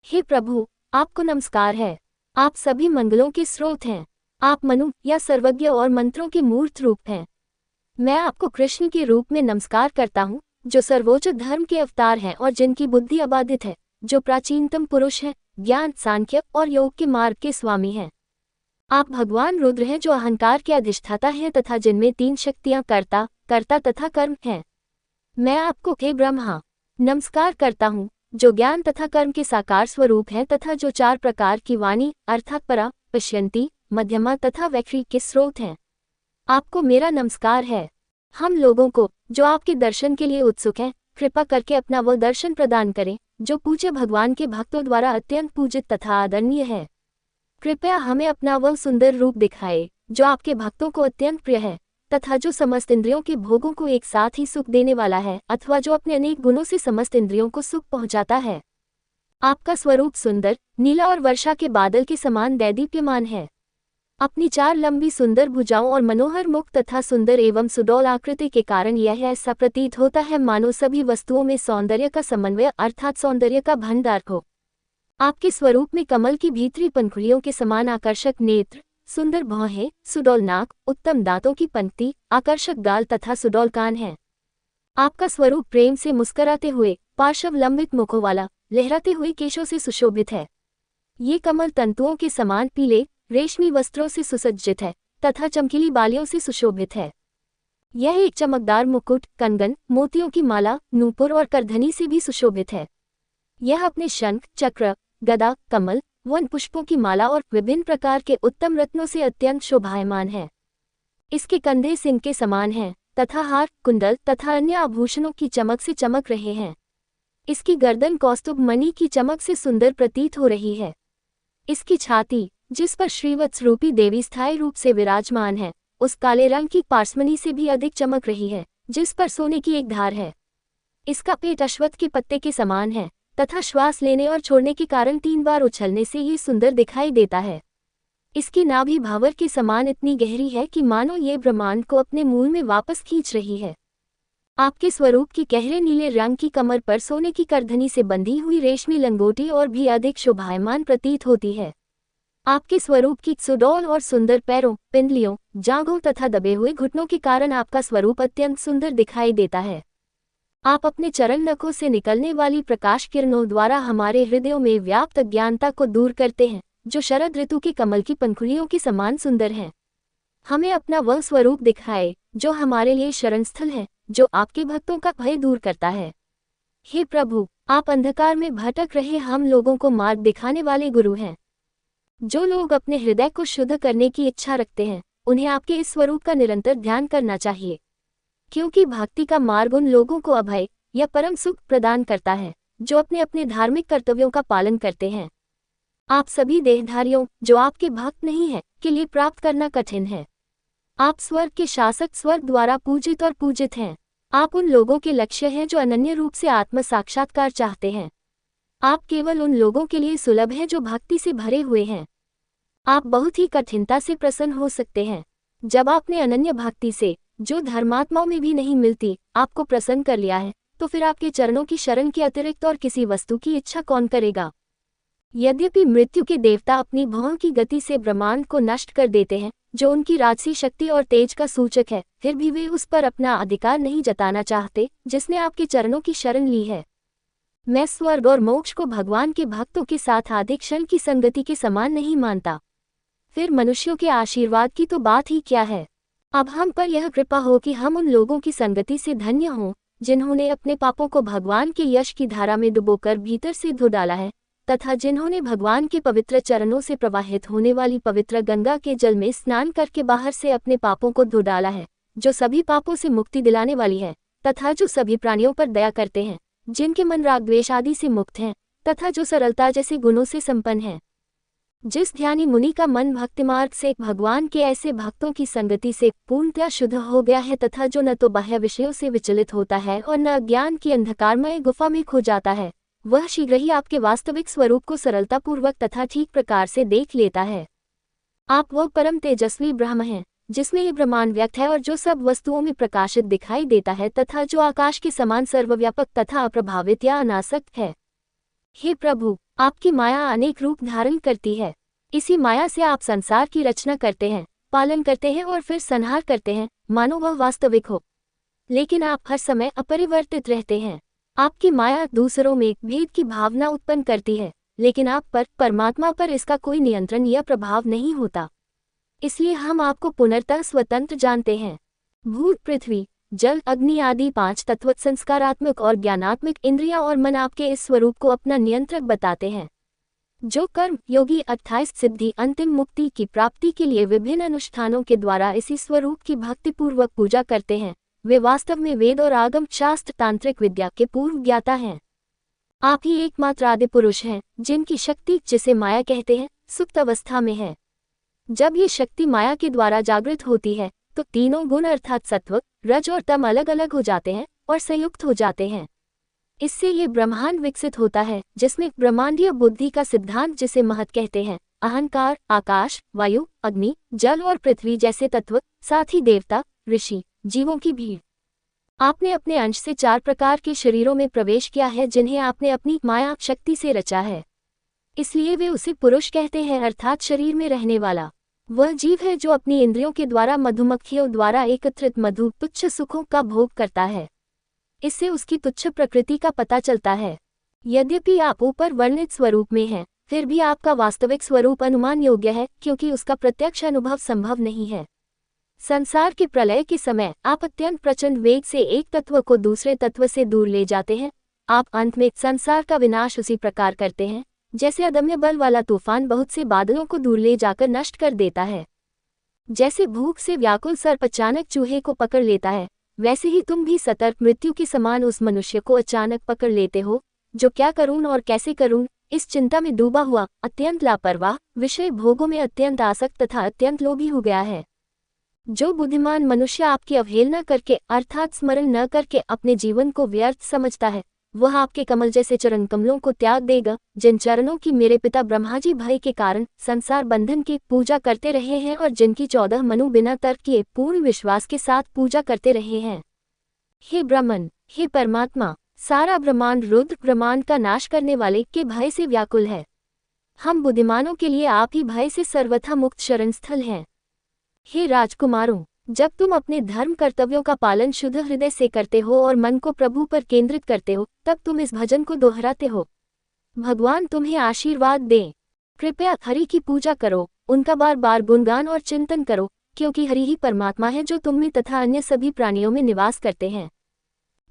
हे प्रभु, आपको नमस्कार है। आप सभी मंगलों के स्रोत हैं। आप मनु या सर्वज्ञ और मंत्रों के मूर्त रूप हैं। मैं आपको कृष्ण के रूप में नमस्कार करता हूँ, जो सर्वोच्च धर्म के अवतार हैं और जिनकी बुद्धि अबाधित है, जो प्राचीनतम पुरुष है, ज्ञान, सांख्य और योग के मार्ग के स्वामी हैं। आप भगवान रुद्र हैं, जो अहंकार के अधिष्ठाता हैं तथा जिनमें 3 शक्तियां कर्ता तथा कर्म हैं। मैं आपको हे ब्रह्मा नमस्कार करता हूँ, जो ज्ञान तथा कर्म के साकार स्वरूप हैं तथा जो 4 प्रकार की वाणी अर्थात परा, पश्यंती, मध्यमा तथा वैखरी के स्रोत हैं। आपको मेरा नमस्कार है। हम लोगों को, जो आपके दर्शन के लिए उत्सुक हैं, कृपा करके अपना वो दर्शन प्रदान करें जो पूज्य भगवान के भक्तों द्वारा अत्यंत पूजित तथा आदरणीय है। कृपया हमें अपना वह सुंदर रूप दिखाए जो आपके भक्तों को अत्यंत प्रिय है तथा जो समस्त इंद्रियों के भोगों को एक साथ ही सुख देने वाला है अथवा जो अपने अनेक गुणों से समस्त इंद्रियों को सुख पहुंचाता है। आपका स्वरूप सुंदर, नीला और वर्षा के बादल के समान दैदीप्यमान है। अपनी 4 लंबी सुंदर भुजाओं और मनोहर मुख तथा सुंदर एवं सुडौल आकृति के कारण यह ऐसा प्रतीत होता है मानो सभी वस्तुओं में सौंदर्य का समन्वय अर्थात सौंदर्य का भंडार हो। आपके स्वरूप में कमल की भीतरी पंखुड़ियों के समान आकर्षक नेत्र, सुंदर भौहें, सुडौल नाक, उत्तम दांतों की पंक्ति, आकर्षक गाल तथा सुडौल कान है। आपका स्वरूप प्रेम से मुस्कराते हुए, पार्श्व लंबित मुखों वाला, लहराते हुए केशों से सुशोभित है। ये कमल तंतुओं के समान पीले, रेशमी वस्त्रों से सुसज्जित है तथा चमकीली बालियों से सुशोभित है। यह एक चमकदार मुकुट, कंगन, मोतियों की माला, नूपुर और करधनी से भी सुशोभित है। यह अपने शंख, चक्र, गदा, कमल, वन पुष्पों की माला और विभिन्न प्रकार के उत्तम रत्नों से अत्यंत शोभायमान है। इसके कंधे सिंह के समान हैं तथा हार, कुंडल तथा अन्य आभूषणों की चमक से चमक रहे हैं। इसकी गर्दन कौस्तुभ मणि की चमक से सुंदर प्रतीत हो रही है। इसकी छाती, जिस पर श्रीवत्स रूपी देवी स्थायी रूप से विराजमान है, उस काले रंग की पार्समनी से भी अधिक चमक रही है, जिस पर सोने की एक धार है। इसका पेट अश्वत्थ के पत्ते के समान है तथा श्वास लेने और छोड़ने के कारण 3 बार उछलने से ये सुंदर दिखाई देता है। इसकी नाभि भावर के समान इतनी गहरी है कि मानो ये ब्रह्मांड को अपने मूल में वापस खींच रही है। आपके स्वरूप की गहरे नीले रंग की कमर पर सोने की करधनी से बंधी हुई रेशमी लंगोटी और भी अधिक शोभायमान प्रतीत होती है। आपके स्वरूप की सुडौल और सुंदर पैरों, पिंडलियों, जांघों तथा दबे हुए घुटनों के कारण आपका स्वरूप अत्यंत सुंदर दिखाई देता है। आप अपने चरण नखों से निकलने वाली प्रकाश किरणों द्वारा हमारे हृदयों में व्याप्त अज्ञानता को दूर करते हैं, जो शरद ऋतु के कमल की पंखुड़ियों के समान सुंदर हैं। हमें अपना वह स्वरूप दिखाए जो हमारे लिए शरणस्थल है, जो आपके भक्तों का भय दूर करता है। हे प्रभु, आप अंधकार में भटक रहे हम लोगों को मार्ग दिखाने वाले गुरु हैं। जो लोग अपने हृदय को शुद्ध करने की इच्छा रखते हैं, उन्हें आपके इस स्वरूप का निरंतर ध्यान करना चाहिए, क्योंकि भक्ति का मार्ग उन लोगों को अभय या परम सुख प्रदान करता है जो अपने अपने धार्मिक कर्तव्यों का पालन करते हैं। आप सभी देहधारियों जो आपके भक्त नहीं हैं के लिए प्राप्त करना कठिन है। आप स्वर्ग के शासक स्वर्ग द्वारा पूजित और पूजित हैं। आप उन लोगों के लक्ष्य हैं जो अनन्य रूप से आत्म साक्षात्कार चाहते हैं। आप केवल उन लोगों के लिए सुलभ हैं जो भक्ति से भरे हुए हैं। आप बहुत ही कठिनता से प्रसन्न हो सकते हैं। जब आपने अनन्य भक्ति से, जो धर्मात्माओं में भी नहीं मिलती, आपको प्रसन्न कर लिया है, तो फिर आपके चरणों की शरण के अतिरिक्त और किसी वस्तु की इच्छा कौन करेगा। यद्यपि मृत्यु के देवता अपनी भौं की गति से ब्रह्मांड को नष्ट कर देते हैं, जो उनकी राजसी शक्ति और तेज का सूचक है, फिर भी वे उस पर अपना अधिकार नहीं जताना चाहते जिसने आपके चरणों की शरण ली है। मैं स्वर्ग और मोक्ष को भगवान के भक्तों के साथ आधे क्षण की संगति के समान नहीं मानता। फिर मनुष्यों के आशीर्वाद की तो बात ही क्या है। अब हम पर यह कृपा हो कि हम उन लोगों की संगति से धन्य हों जिन्होंने अपने पापों को भगवान के यश की धारा में डुबोकर भीतर से धो डाला है, तथा जिन्होंने भगवान के पवित्र चरणों से प्रवाहित होने वाली पवित्र गंगा के जल में स्नान करके बाहर से अपने पापों को धो डाला है, जो सभी पापों से मुक्ति दिलाने वाली है, तथा जो सभी प्राणियों पर दया करते हैं, जिनके मन राग द्वेष आदि से मुक्त हैं, तथा जो सरलता जैसे गुणों से संपन्न हैं। जिस ध्यानी मुनि का मन भक्तिमार्ग से भगवान के ऐसे भक्तों की संगति से पूर्णतया शुद्ध हो गया है, तथा जो न तो बाह्य विषयों से विचलित होता है और न अज्ञान की अंधकारमय गुफा में खो जाता है, वह शीघ्र ही आपके वास्तविक स्वरूप को सरलतापूर्वक तथा ठीक प्रकार से देख लेता है। आप वह परम तेजस्वी ब्रह्म हैं, जिसमें ये ब्रह्मांड व्यक्त है और जो सब वस्तुओं में प्रकाशित दिखाई देता है, तथा जो आकाश के समान सर्वव्यापक तथा अप्रभावित या अनासक्त है। हे प्रभु, आपकी माया अनेक रूप धारण करती है। इसी माया से आप संसार की रचना करते हैं, पालन करते हैं और फिर संहार करते हैं, मानो वह वास्तविक हो। लेकिन आप हर समय अपरिवर्तित रहते हैं। आपकी माया दूसरों में भेद की भावना उत्पन्न करती है, लेकिन आप पर, परमात्मा पर इसका कोई नियंत्रण या प्रभाव नहीं होता। इसलिए हम आपको पुनर्तः स्वतंत्र जानते हैं। भूत, पृथ्वी, जल, अग्नि आदि 5 तत्व संस्कारात्मक और ज्ञानात्मक इंद्रियां और मन आपके इस स्वरूप को अपना नियंत्रक बताते हैं। जो कर्म योगी 28 सिद्धि अंतिम मुक्ति की प्राप्ति के लिए विभिन्न अनुष्ठानों के द्वारा इसी स्वरूप की भक्तिपूर्वक पूजा करते हैं, वे वास्तव में वेद और आगम शास्त्र तांत्रिक विद्या के पूर्व ज्ञाता हैं। आप ही एकमात्र आदि पुरुष हैं जिनकी शक्ति, जिसे माया कहते हैं, सुप्त अवस्था में है। जब ये शक्ति माया के द्वारा जागृत होती है तो तीनों गुण अर्थात सत्व, रज और तम अलग अलग हो जाते हैं और संयुक्त हो जाते हैं। इससे ये ब्रह्मांड विकसित होता है, जिसमें ब्रह्मांडीय बुद्धि का सिद्धांत, जिसे महत कहते हैं, अहंकार, आकाश, वायु, अग्नि, जल और पृथ्वी जैसे तत्व, साथ ही देवता, ऋषि, जीवों की भीड़। आपने अपने अंश से 4 प्रकार के शरीरों में प्रवेश किया है, जिन्हें आपने अपनी माया शक्ति से रचा है। इसलिए वे उसे पुरुष कहते हैं, अर्थात शरीर में रहने वाला वह जीव है जो अपनी इंद्रियों के द्वारा मधुमक्खियों द्वारा एकत्रित मधु, तुच्छ सुखों का भोग करता है। इससे उसकी तुच्छ प्रकृति का पता चलता है। यद्यपि आप ऊपर वर्णित स्वरूप में हैं, फिर भी आपका वास्तविक स्वरूप अनुमान योग्य है, क्योंकि उसका प्रत्यक्ष अनुभव संभव नहीं है। संसार के प्रलय के समय आप अत्यंत प्रचंड वेग से एक तत्व को दूसरे तत्व से दूर ले जाते हैं। आप अंत में संसार का विनाश उसी प्रकार करते हैं जैसे अदम्य बल वाला तूफान बहुत से बादलों को दूर ले जाकर नष्ट कर देता है। जैसे भूख से व्याकुल सर्प अचानक चूहे को पकड़ लेता है, वैसे ही तुम भी सतर्क मृत्यु के समान उस मनुष्य को अचानक पकड़ लेते हो जो क्या करूं और कैसे करूं इस चिंता में डूबा हुआ, अत्यंत लापरवाह, विषय भोगों में अत्यंत आसक्त तथा अत्यंत लोभी हो गया है। जो बुद्धिमान मनुष्य आपकी अवहेलना करके अर्थात स्मरण न करके अपने जीवन को व्यर्थ समझता है, वह आपके कमल जैसे चरण कमलों को त्याग देगा, जिन चरणों की मेरे पिता ब्रह्मा जी भय के कारण संसार बंधन की पूजा करते रहे हैं और जिनकी 14 मनु बिना तर्क किए पूर्ण विश्वास के साथ पूजा करते रहे हैं। हे ब्रह्मन, हे परमात्मा, सारा ब्रह्मांड रुद्र ब्रह्मांड का नाश करने वाले के भय से व्याकुल है। हम बुद्धिमानों के लिए आप ही भय से सर्वथा मुक्त शरण स्थल हैं। हे राजकुमारों, जब तुम अपने धर्म कर्तव्यों का पालन शुद्ध हृदय से करते हो और मन को प्रभु पर केंद्रित करते हो, तब तुम इस भजन को दोहराते हो। भगवान तुम्हें आशीर्वाद दें। कृपया हरि की पूजा करो, उनका बार बार गुणगान और चिंतन करो, क्योंकि हरि ही परमात्मा है जो तुम में तथा अन्य सभी प्राणियों में निवास करते हैं।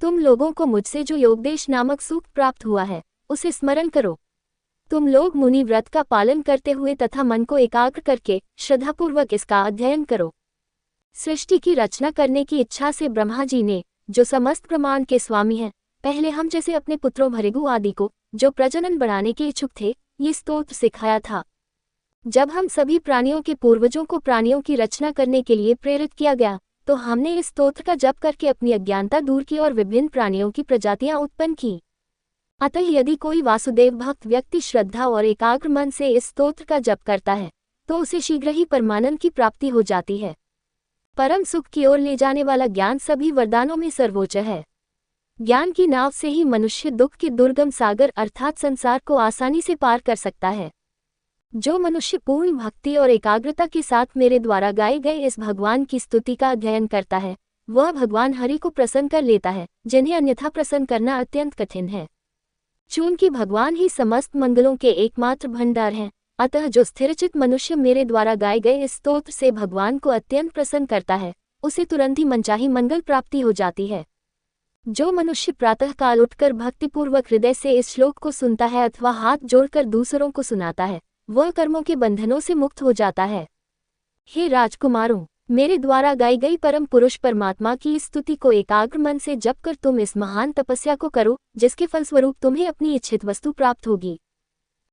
तुम लोगों को मुझसे जो योगदेश नामक सुख प्राप्त हुआ है, उसे स्मरण करो। तुम लोग मुनि व्रत का पालन करते हुए तथा मन को एकाग्र करके श्रद्धापूर्वक इसका अध्ययन करो। सृष्टि की रचना करने की इच्छा से ब्रह्मा जी ने, जो समस्त ब्रह्मांड के स्वामी हैं, पहले हम जैसे अपने पुत्रों भृगु आदि को, जो प्रजनन बढ़ाने के इच्छुक थे, ये स्तोत्र सिखाया था। जब हम सभी प्राणियों के पूर्वजों को प्राणियों की रचना करने के लिए प्रेरित किया गया, तो हमने इस स्तोत्र का जप करके अपनी अज्ञानता दूर की और विभिन्न प्राणियों की प्रजातियां उत्पन्न की। अतः यदि कोई वासुदेव भक्त व्यक्ति श्रद्धा और एकाग्र मन से इस स्तोत्र का जप करता है, तो उसे शीघ्र ही परमानंद की प्राप्ति हो जाती है। परम सुख की ओर ले जाने वाला ज्ञान सभी वरदानों में सर्वोच्च है। ज्ञान की नाव से ही मनुष्य दुख के दुर्गम सागर अर्थात संसार को आसानी से पार कर सकता है। जो मनुष्य पूर्ण भक्ति और एकाग्रता के साथ मेरे द्वारा गाए गए इस भगवान की स्तुति का अध्ययन करता है, वह भगवान हरि को प्रसन्न कर लेता है, जिन्हें अन्यथा प्रसन्न करना अत्यंत कठिन है। चूंकि भगवान ही समस्त मंगलों के एकमात्र भंडार हैं, अतः जो स्थिरचित मनुष्य मेरे द्वारा गाए गए इस स्तोत्र से भगवान को अत्यंत प्रसन्न करता है, उसे तुरंत ही मनचाही मंगल प्राप्ति हो जाती है। जो मनुष्य प्रातःकाल उठकर भक्तिपूर्वक हृदय से इस श्लोक को सुनता है अथवा हाथ जोड़कर दूसरों को सुनाता है, वह कर्मों के बंधनों से मुक्त हो जाता है। हे राजकुमारों, मेरे द्वारा गाई गई परम पुरुष परमात्मा की इस स्तुति को एकाग्र मन से जप कर तुम इस महान तपस्या को करो, जिसके फलस्वरूप तुम्हें अपनी इच्छित वस्तु प्राप्त होगी।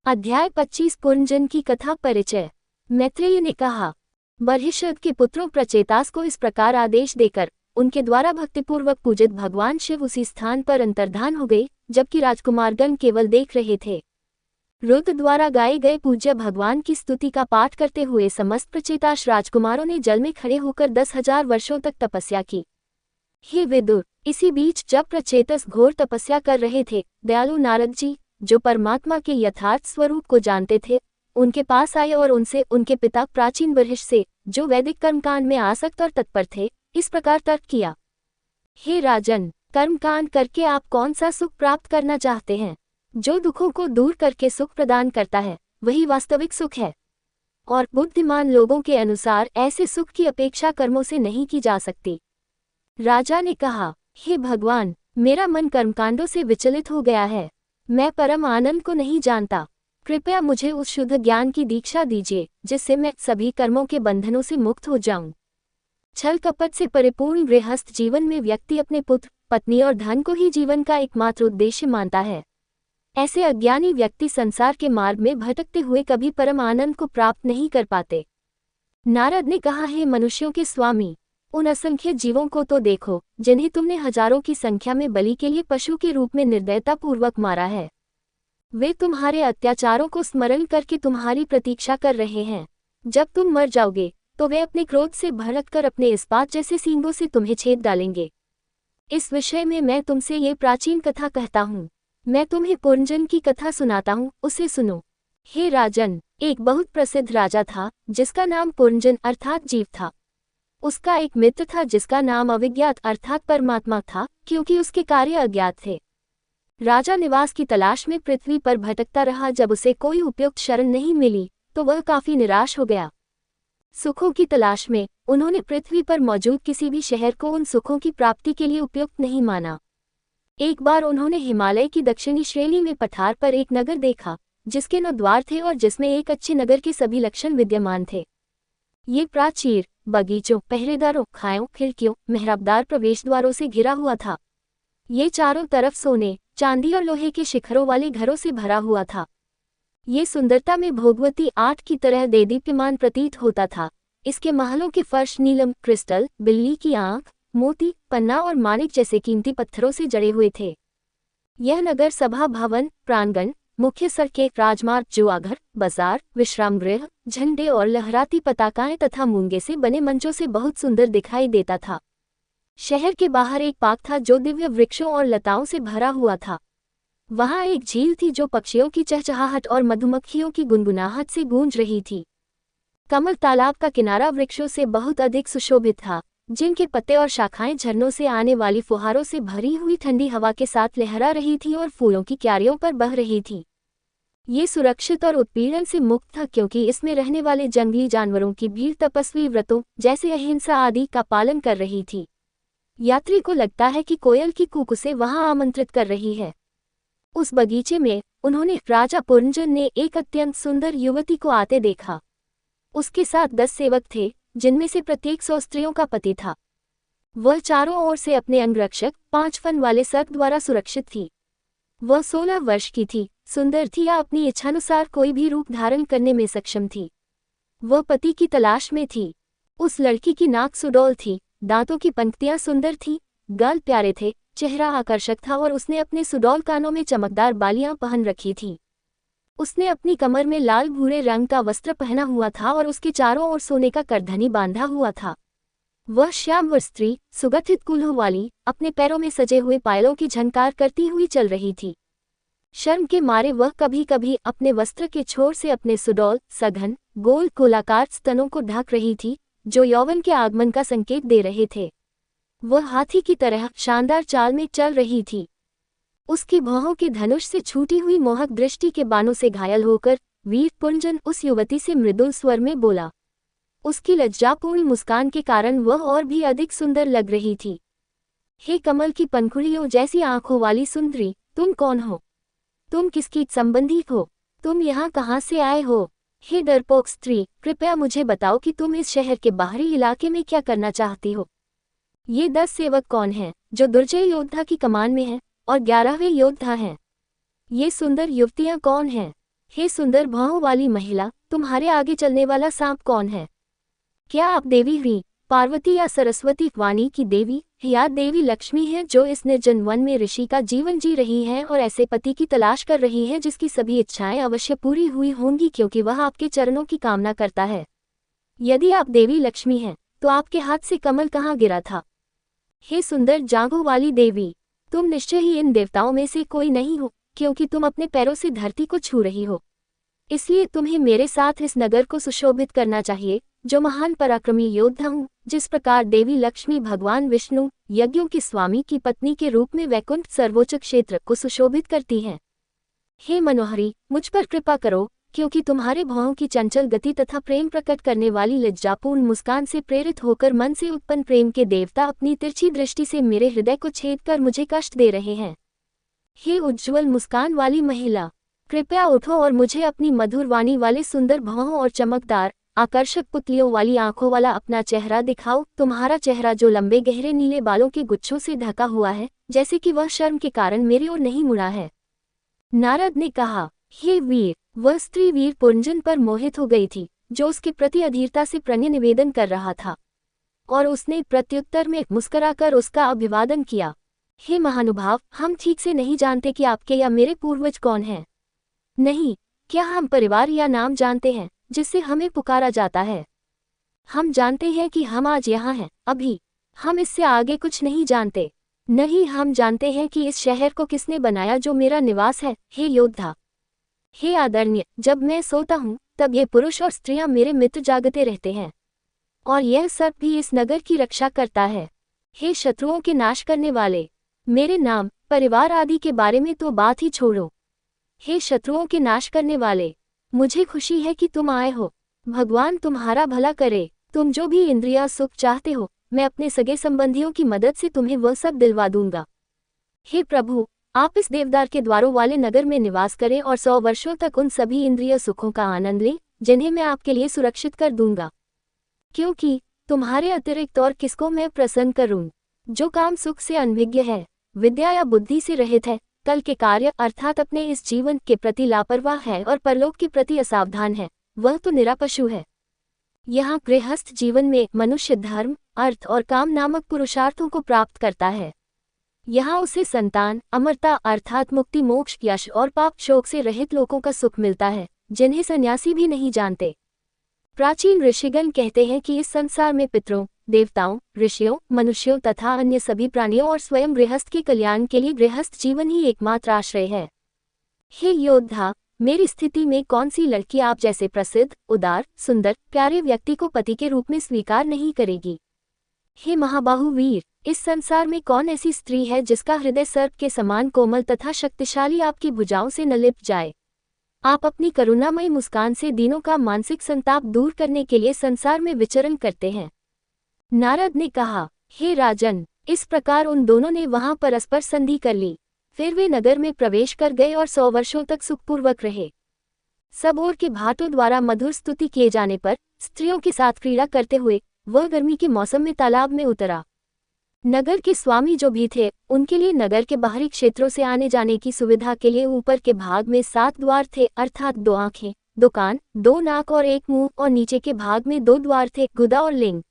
अध्याय 25 पुनर्जन्म की कथा परिचय। मैत्रेय ने कहा, बर्हिषद के पुत्रों प्रचेतास को इस प्रकार आदेश देकर उनके द्वारा भक्तिपूर्वक पूजित भगवान शिव उसी स्थान पर अंतर्धान हो गए, जबकि राजकुमारगण केवल देख रहे थे। रुद्र द्वारा गाए गए पूज्य भगवान की स्तुति का पाठ करते हुए समस्त प्रचेताश राजकुमारों ने जल में खड़े होकर 10,000 वर्षों तक तपस्या की। हे विदुर, इसी बीच जब प्रचेतस घोर तपस्या कर रहे थे, दयालु नारद जी, जो परमात्मा के यथार्थ स्वरूप को जानते थे, उनके पास आए और उनसे उनके पिता प्राचीन बर्हिष से, जो वैदिक कर्मकांड में आसक्त और तत्पर थे, इस प्रकार तर्क किया। हे राजन, कर्मकांड करके आप कौन सा सुख प्राप्त करना चाहते हैं? जो दुखों को दूर करके सुख प्रदान करता है, वही वास्तविक सुख है। और बुद्धिमान लोगों के अनुसार ऐसे सुख की अपेक्षा कर्मों से नहीं की जा सकती। राजा ने कहा, हे भगवान, मेरा मन कर्मकांडों से विचलित हो गया है। मैं परम आनंद को नहीं जानता। कृपया मुझे उस शुद्ध ज्ञान की दीक्षा दीजिए, जिससे मैं सभी कर्मों के बंधनों से मुक्त हो जाऊं। छल कपट से परिपूर्ण गृहस्थ जीवन में व्यक्ति अपने पुत्र, पत्नी और धन को ही जीवन का एकमात्र उद्देश्य मानता है। ऐसे अज्ञानी व्यक्ति संसार के मार्ग में भटकते हुए कभी परम आनंद को प्राप्त नहीं कर पाते। नारद ने कहा, हे मनुष्यों के स्वामी, उन असंख्य जीवों को तो देखो, जिन्हें तुमने हजारों की संख्या में बलि के लिए पशु के रूप में निर्दयतापूर्वक मारा है। वे तुम्हारे अत्याचारों को स्मरण करके तुम्हारी प्रतीक्षा कर रहे हैं। जब तुम मर जाओगे, तो वे अपने क्रोध से भड़ककर अपने इस्पात जैसे सींगों से तुम्हें छेद डालेंगे। इस विषय में मैं तुमसे ये प्राचीन कथा कहता हूँ। मैं तुम्हें पुनर्जन्म की कथा सुनाता हूँ, उसे सुनो। हे राजन, एक बहुत प्रसिद्ध राजा था, जिसका नाम पुनर्जन्म अर्थात जीव था। उसका एक मित्र था जिसका नाम अविज्ञात अर्थात परमात्मा था, क्योंकि उसके कार्य अज्ञात थे। राजा निवास की तलाश में पृथ्वी पर भटकता रहा। जब उसे कोई उपयुक्त शरण नहीं मिली, तो वह काफी निराश हो गया। सुखों की तलाश में उन्होंने पृथ्वी पर मौजूद किसी भी शहर को उन सुखों की प्राप्ति के लिए उपयुक्त नहीं माना। एक बार उन्होंने हिमालय की दक्षिणी श्रेणी में पठार पर एक नगर देखा, जिसके 9 द्वार थे और जिसमें एक अच्छे नगर के सभी लक्षण विद्यमान थे। ये प्राचीर, बगीचों, पहरेदारों, खायों, खिड़कियों, मेहराबदार प्रवेश द्वारों से घिरा हुआ था। ये चारों तरफ सोने, चांदी और लोहे के शिखरों वाले घरों से भरा हुआ था। ये सुंदरता में भोगवती 8 की तरह देदीप्यमान प्रतीत होता था। इसके महलों के फर्श नीलम, क्रिस्टल, बिल्ली की आंख, मोती, पन्ना और माणिक जैसे कीमती पत्थरों से जड़े हुए थे। यह नगर सभा भवन, प्रांगण, मुख्य सड़कें, राजमार्ग, जुआघर, बाजार, विश्राम गृह, झंडे और लहराती पताकाएं तथा मूंगे से बने मंचों से बहुत सुंदर दिखाई देता था। शहर के बाहर एक पार्क था जो दिव्य वृक्षों और लताओं से भरा हुआ था। वहां एक झील थी जो पक्षियों की चहचहाहट और मधुमक्खियों की गुनगुनाहट से गूंज रही थी। कमल तालाब का किनारा वृक्षों से बहुत अधिक सुशोभित था, जिनके पत्ते और शाखाएं झरनों से आने वाली फुहारों से भरी हुई ठंडी हवा के साथ लहरा रही थी और फूलों की क्यारियों पर बह रही थी। ये सुरक्षित और उत्पीड़न से मुक्त था क्योंकि इसमें रहने वाले जंगली जानवरों की भीड़ तपस्वी व्रतों जैसे अहिंसा आदि का पालन कर रही थी। यात्री को लगता है कि कोयल की कूक उसे वहां आमंत्रित कर रही है। उस बगीचे में उन्होंने राजा पुरंजन ने एक अत्यंत सुंदर युवती को आते देखा। उसके साथ 10 सेवक थे, जिनमें से प्रत्येक 100 स्त्रियों का पति था। वह चारों ओर से अपने अंगरक्षक 5 फन वाले सर्प द्वारा सुरक्षित थी। वह 16 वर्ष की थी, सुंदर थी या अपनी इच्छानुसार कोई भी रूप धारण करने में सक्षम थी। वह पति की तलाश में थी। उस लड़की की नाक सुडौल थी, दांतों की पंक्तियां सुंदर थीं, गाल प्यारे थे, चेहरा आकर्षक था और उसने अपने सुडौल कानों में चमकदार बालियां पहन रखी थीं। उसने अपनी कमर में लाल भूरे रंग का वस्त्र पहना हुआ था और उसके चारों ओर सोने का करधनी बांधा हुआ था। वह श्यामवर स्त्री, सुगठित कूल्हों वाली, अपने पैरों में सजे हुए पायलों की झनकार करती हुई चल रही थी। शर्म के मारे वह कभी कभी अपने वस्त्र के छोर से अपने सुडौल, सघन, गोल गोलाकार स्तनों को ढक रही थी, जो यौवन के आगमन का संकेत दे रहे थे। वह हाथी की तरह शानदार चाल में चल रही थी। उसकी भौहों के धनुष से छूटी हुई मोहक दृष्टि के बाणों से घायल होकर वीर पुरंजन उस युवती से मृदुल स्वर में बोला। उसकी लज्जापूर्ण मुस्कान के कारण वह और भी अधिक सुंदर लग रही थी। हे कमल की पंखुड़ियों जैसी आंखों वाली सुंदरी, तुम कौन हो? तुम किसकी संबंधी हो? तुम यहाँ कहाँ से आए हो? हे डरपोक स्त्री, कृपया मुझे बताओ कि तुम इस शहर के बाहरी इलाके में क्या करना चाहती हो? ये 10 सेवक कौन हैं, जो दुर्जय योद्धा की कमान में हैं और 11वें योद्धा हैं? ये सुंदर युवतियां कौन हैं? हे सुंदर भौहों वाली महिला, तुम्हारे आगे चलने वाला सांप कौन है? क्या आप देवी हुई, पार्वती या सरस्वती वाणी की देवी या देवी लक्ष्मी है जो इस निर्जन वन में ऋषि का जीवन जी रही है और ऐसे पति की तलाश कर रही है जिसकी सभी इच्छाएं अवश्य पूरी हुई होंगी क्योंकि वह आपके चरणों की कामना करता है? यदि आप देवी लक्ष्मी हैं, तो आपके हाथ से कमल कहाँ गिरा था? हे सुंदर जांघों वाली देवी, तुम निश्चय ही इन देवताओं में से कोई नहीं हो, क्योंकि तुम अपने पैरों से धरती को छू रही हो। इसलिए तुम्हें मेरे साथ इस नगर को सुशोभित करना चाहिए, जो महान पराक्रमी योद्धा हूँ, जिस प्रकार देवी लक्ष्मी भगवान विष्णु यज्ञों के स्वामी की पत्नी के रूप में वैकुंठ सर्वोच्च क्षेत्र को सुशोभित करती हैं। हे मनोहरी, मुझ पर कृपा करो, क्योंकि तुम्हारे भौहों की चंचल गति तथा प्रेम प्रकट करने वाली लज्जापूर्ण मुस्कान से प्रेरित होकर मन से उत्पन्न प्रेम के देवता अपनी तिरछी दृष्टि से मेरे हृदय को छेद कर मुझे कष्ट दे रहे हैं। हे उज्ज्वल मुस्कान वाली महिला, कृपया उठो और मुझे अपनी मधुर वाणी वाले सुंदर भौहों और चमकदार आकर्षक पुतलियों वाली आंखों वाला अपना चेहरा दिखाओ। तुम्हारा चेहरा जो लंबे गहरे नीले बालों के गुच्छों से ढका हुआ है, जैसे कि वह शर्म के कारण मेरी ओर नहीं मुड़ा है। नारद ने कहा, हे वीर, वह स्त्री वीर पुरंजन पर मोहित हो गई थी, जो उसके प्रति अधीरता से प्रणय निवेदन कर रहा था, और उसने प्रत्युत्तर में मुस्कुराकर उसका अभिवादन किया। हे महानुभाव, हम ठीक से नहीं जानते कि आपके या मेरे पूर्वज कौन हैं। नहीं, क्या हम परिवार या नाम जानते हैं जिससे हमें पुकारा जाता है? हम जानते हैं कि हम आज यहाँ हैं, अभी। हम इससे आगे कुछ नहीं जानते। नहीं, हम जानते हैं कि इस शहर को किसने बनाया जो मेरा निवास है। हे योद्धा, हे आदरणीय, जब मैं सोता हूँ तब ये पुरुष और स्त्रियां मेरे मित्र जागते रहते हैं, और यह सर्प भी इस नगर की रक्षा करता है। हे शत्रुओं के नाश करने वाले, मेरे नाम, परिवार आदि के बारे में तो बात ही छोड़ो। हे शत्रुओं के नाश करने वाले, मुझे खुशी है कि तुम आए हो। भगवान तुम्हारा भला करे। तुम जो भी इंद्रिया सुख चाहते हो, मैं अपने सगे संबंधियों की मदद से तुम्हें वह सब दिलवा दूंगा। हे प्रभु, आप इस देवदार के द्वारों वाले नगर में निवास करें और 100 वर्षों तक उन सभी इंद्रिय सुखों का आनंद लें जिन्हें मैं आपके लिए सुरक्षित कर दूंगा। क्योंकि तुम्हारे अतिरिक्त और किसको मैं प्रसन्न करूं? जो काम सुख से अनभिज्ञ है, विद्या या बुद्धि से रहित है, कल के कार्य अर्थात अपने इस जीवन के प्रति लापरवाह है और परलोक के प्रति असावधान है, वह तो निरापशु है। यहाँ गृहस्थ जीवन में मनुष्य धर्म, अर्थ और काम नामक पुरुषार्थों को प्राप्त करता है। यहाँ उसे संतान, अमरता अर्थात मुक्ति, मोक्ष, यश और पाप शोक से रहित लोगों का सुख मिलता है, जिन्हें सन्यासी भी नहीं जानते। प्राचीन ऋषिगण कहते हैं कि इस संसार में पितरों, देवताओं, ऋषियों, मनुष्यों तथा अन्य सभी प्राणियों और स्वयं गृहस्थ के कल्याण के लिए गृहस्थ जीवन ही एकमात्र आश्रय है। हे योद्धा, मेरी स्थिति में कौन सी लड़की आप जैसे प्रसिद्ध, उदार, सुंदर, प्यारे व्यक्ति को पति के रूप में स्वीकार नहीं करेगी? हे महाबाहु वीर, इस संसार में कौन ऐसी स्त्री है जिसका हृदय सर्प के समान कोमल तथा शक्तिशाली आपकी भुजाओं से न लिपट जाए? आप अपनी करुणामयी मुस्कान से दीनों का मानसिक संताप दूर करने के लिए संसार में विचरण करते हैं। नारद ने कहा, हे राजन, इस प्रकार उन दोनों ने वहां परस्पर संधि कर ली। फिर वे नगर में प्रवेश कर गए और 100 वर्षों तक सुखपूर्वक रहे। सब ओर के भाटों द्वारा मधुर स्तुति किए जाने पर स्त्रियों के साथ क्रीड़ा करते हुए वह गर्मी के मौसम में तालाब में उतरा। नगर के स्वामी जो भी थे, उनके लिए नगर के बाहरी क्षेत्रों से आने जाने की सुविधा के लिए ऊपर के भाग में 7 द्वार थे, अर्थात 2 आंखें, 2 कान, 2 नाक और 1 मुंह, और नीचे के भाग में 2 द्वार थे, गुदा और लिंग।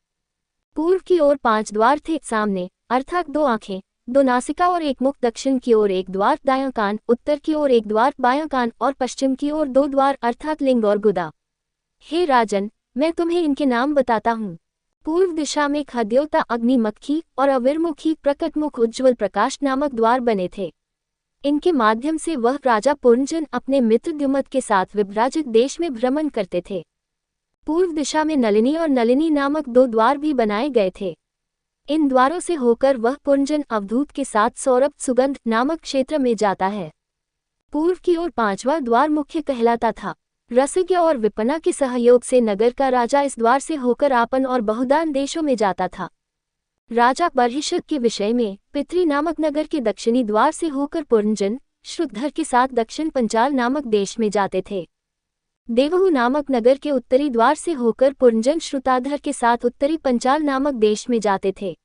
पूर्व की ओर 5 द्वार थे, सामने अर्थात 2 आंखें, 2 नासिका और 1 मुख, दक्षिण की ओर 1 द्वार, दायां कान, उत्तर की ओर 1 द्वार, बायां कान, और पश्चिम की ओर 2 द्वार अर्थात लिंग और गुदा। हे राजन, मैं तुम्हें इनके नाम बताता हूँ। पूर्व दिशा में खद्योता, अग्निमक्खी और अविर्मुखी, प्रकटमुख, उज्ज्वल प्रकाश नामक द्वार बने थे। इनके माध्यम से वह राजा पुरंजन अपने मित्र द्युमत के साथ विभ्राजित देश में भ्रमण करते थे। पूर्व दिशा में नलिनी और नलिनी नामक 2 द्वार भी बनाए गए थे। इन द्वारों से होकर वह पुरंजन अवधूत के साथ सौरभ सुगंध नामक क्षेत्र में जाता है। पूर्व की ओर 5वां द्वार मुख्य कहलाता था। रसिज्ञ और विपन्ना के सहयोग से नगर का राजा इस द्वार से होकर आपन और बहुदान देशों में जाता था। राजा बर्हिषद के विषय में पितरी नामक नगर के दक्षिणी द्वार से होकर पुरंजन श्रुतधर के साथ दक्षिण पंचाल नामक देश में जाते थे। देवहू नामक नगर के उत्तरी द्वार से होकर पुरंजन श्रुताधर के साथ उत्तरी पंचाल नामक देश में जाते थे।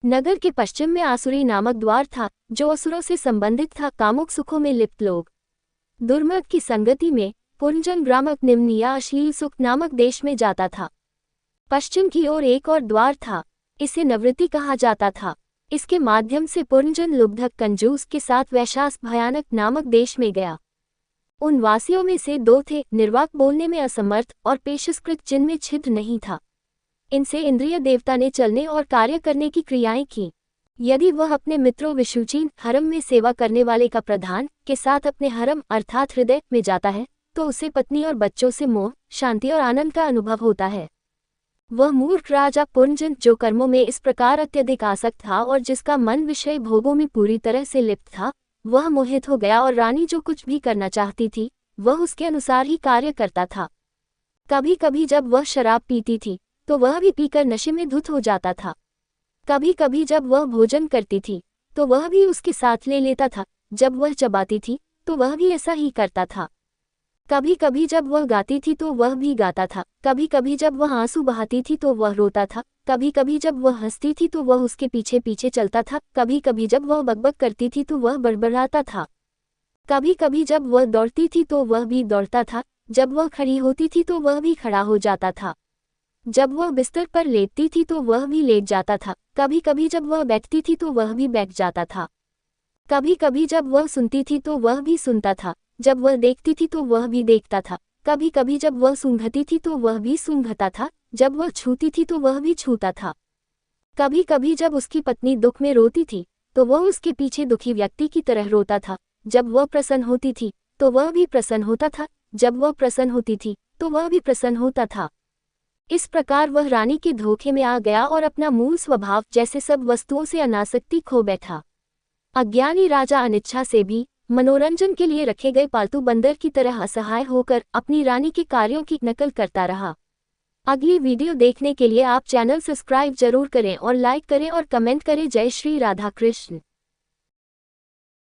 नगर के पश्चिम में आसुरी नामक द्वार था, जो असुरों से संबंधित था, कामुक सुखों में लिप्त लोग। दुर्मत की संगति में पुरंजन ग्रामक निम्न या अश्लील सुख नामक देश में जाता था। पश्चिम की ओर एक और द्वार था, इसे नवृत्ति कहा जाता था। इसके माध्यम से पुरंजन लुब्धक कंजूस के साथ वैशास भयानक नामक देश में गया। उन वासियों में से 2 थे, निर्वाक, बोलने में असमर्थ, और पेशस्कृत, जिनमें छिद्र नहीं था। इनसे इंद्रिय देवता ने चलने और कार्य करने की क्रियाएं की। यदि वह अपने मित्रों विशुचीन हरम में सेवा करने वाले का प्रधान के साथ अपने हरम अर्थात हृदय में जाता है, तो उसे पत्नी और बच्चों से मोह, शांति और आनंद का अनुभव होता है। वह मूर्ख राजा पुरंजन, जो कर्मों में इस प्रकार अत्यधिक आसक्त था और जिसका मन विषय भोगों में पूरी तरह से लिप्त था, वह मोहित हो गया और रानी जो कुछ भी करना चाहती थी, वह उसके अनुसार ही कार्य करता था। कभी कभी जब वह शराब पीती थी, तो वह भी पीकर नशे में धुत हो जाता था। कभी कभी जब वह भोजन करती थी, तो वह भी उसके साथ ले लेता था। जब वह चबाती थी, तो वह भी ऐसा ही करता था। कभी कभी जब वह गाती थी, तो वह भी गाता था। कभी कभी जब वह आंसू बहाती थी, तो वह रोता था। कभी कभी जब वह हंसती थी, तो वह उसके पीछे पीछे चलता था। कभी कभी जब वह बकबक करती थी, तो वह बड़बड़ाता था। कभी कभी जब वह दौड़ती थी, तो वह भी दौड़ता था। जब वह खड़ी होती थी, तो वह भी खड़ा हो जाता था। जब वह बिस्तर पर लेटती थी, तो वह भी लेट जाता था। कभी कभी जब वह बैठती थी, तो वह भी बैठ जाता था। कभी कभी जब वह सुनती थी, तो वह भी सुनता था। जब वह देखती थी, तो वह भी देखता था। कभी कभी जब वह सूंघती थी, तो वह भी सूंघता था। जब वह छूती थी, तो वह भी छूता था। कभी कभी जब उसकी पत्नी दुख में रोती थी, तो वह उसके पीछे दुखी व्यक्ति की तरह रोता था। जब वह प्रसन्न होती थी, तो वह भी प्रसन्न होता था। जब वह प्रसन्न होती थी, तो वह भी प्रसन्न होता था। इस प्रकार वह रानी के धोखे में आ गया और अपना मूल स्वभाव जैसे सब वस्तुओं से अनासक्ति खो बैठा। अज्ञानी राजा अनिच्छा से भी मनोरंजन के लिए रखे गए पालतू बंदर की तरह असहाय होकर अपनी रानी के कार्यों की नकल करता रहा। अगली वीडियो देखने के लिए आप चैनल सब्सक्राइब जरूर करें और लाइक करें और कमेंट करें। जय श्री राधा कृष्ण।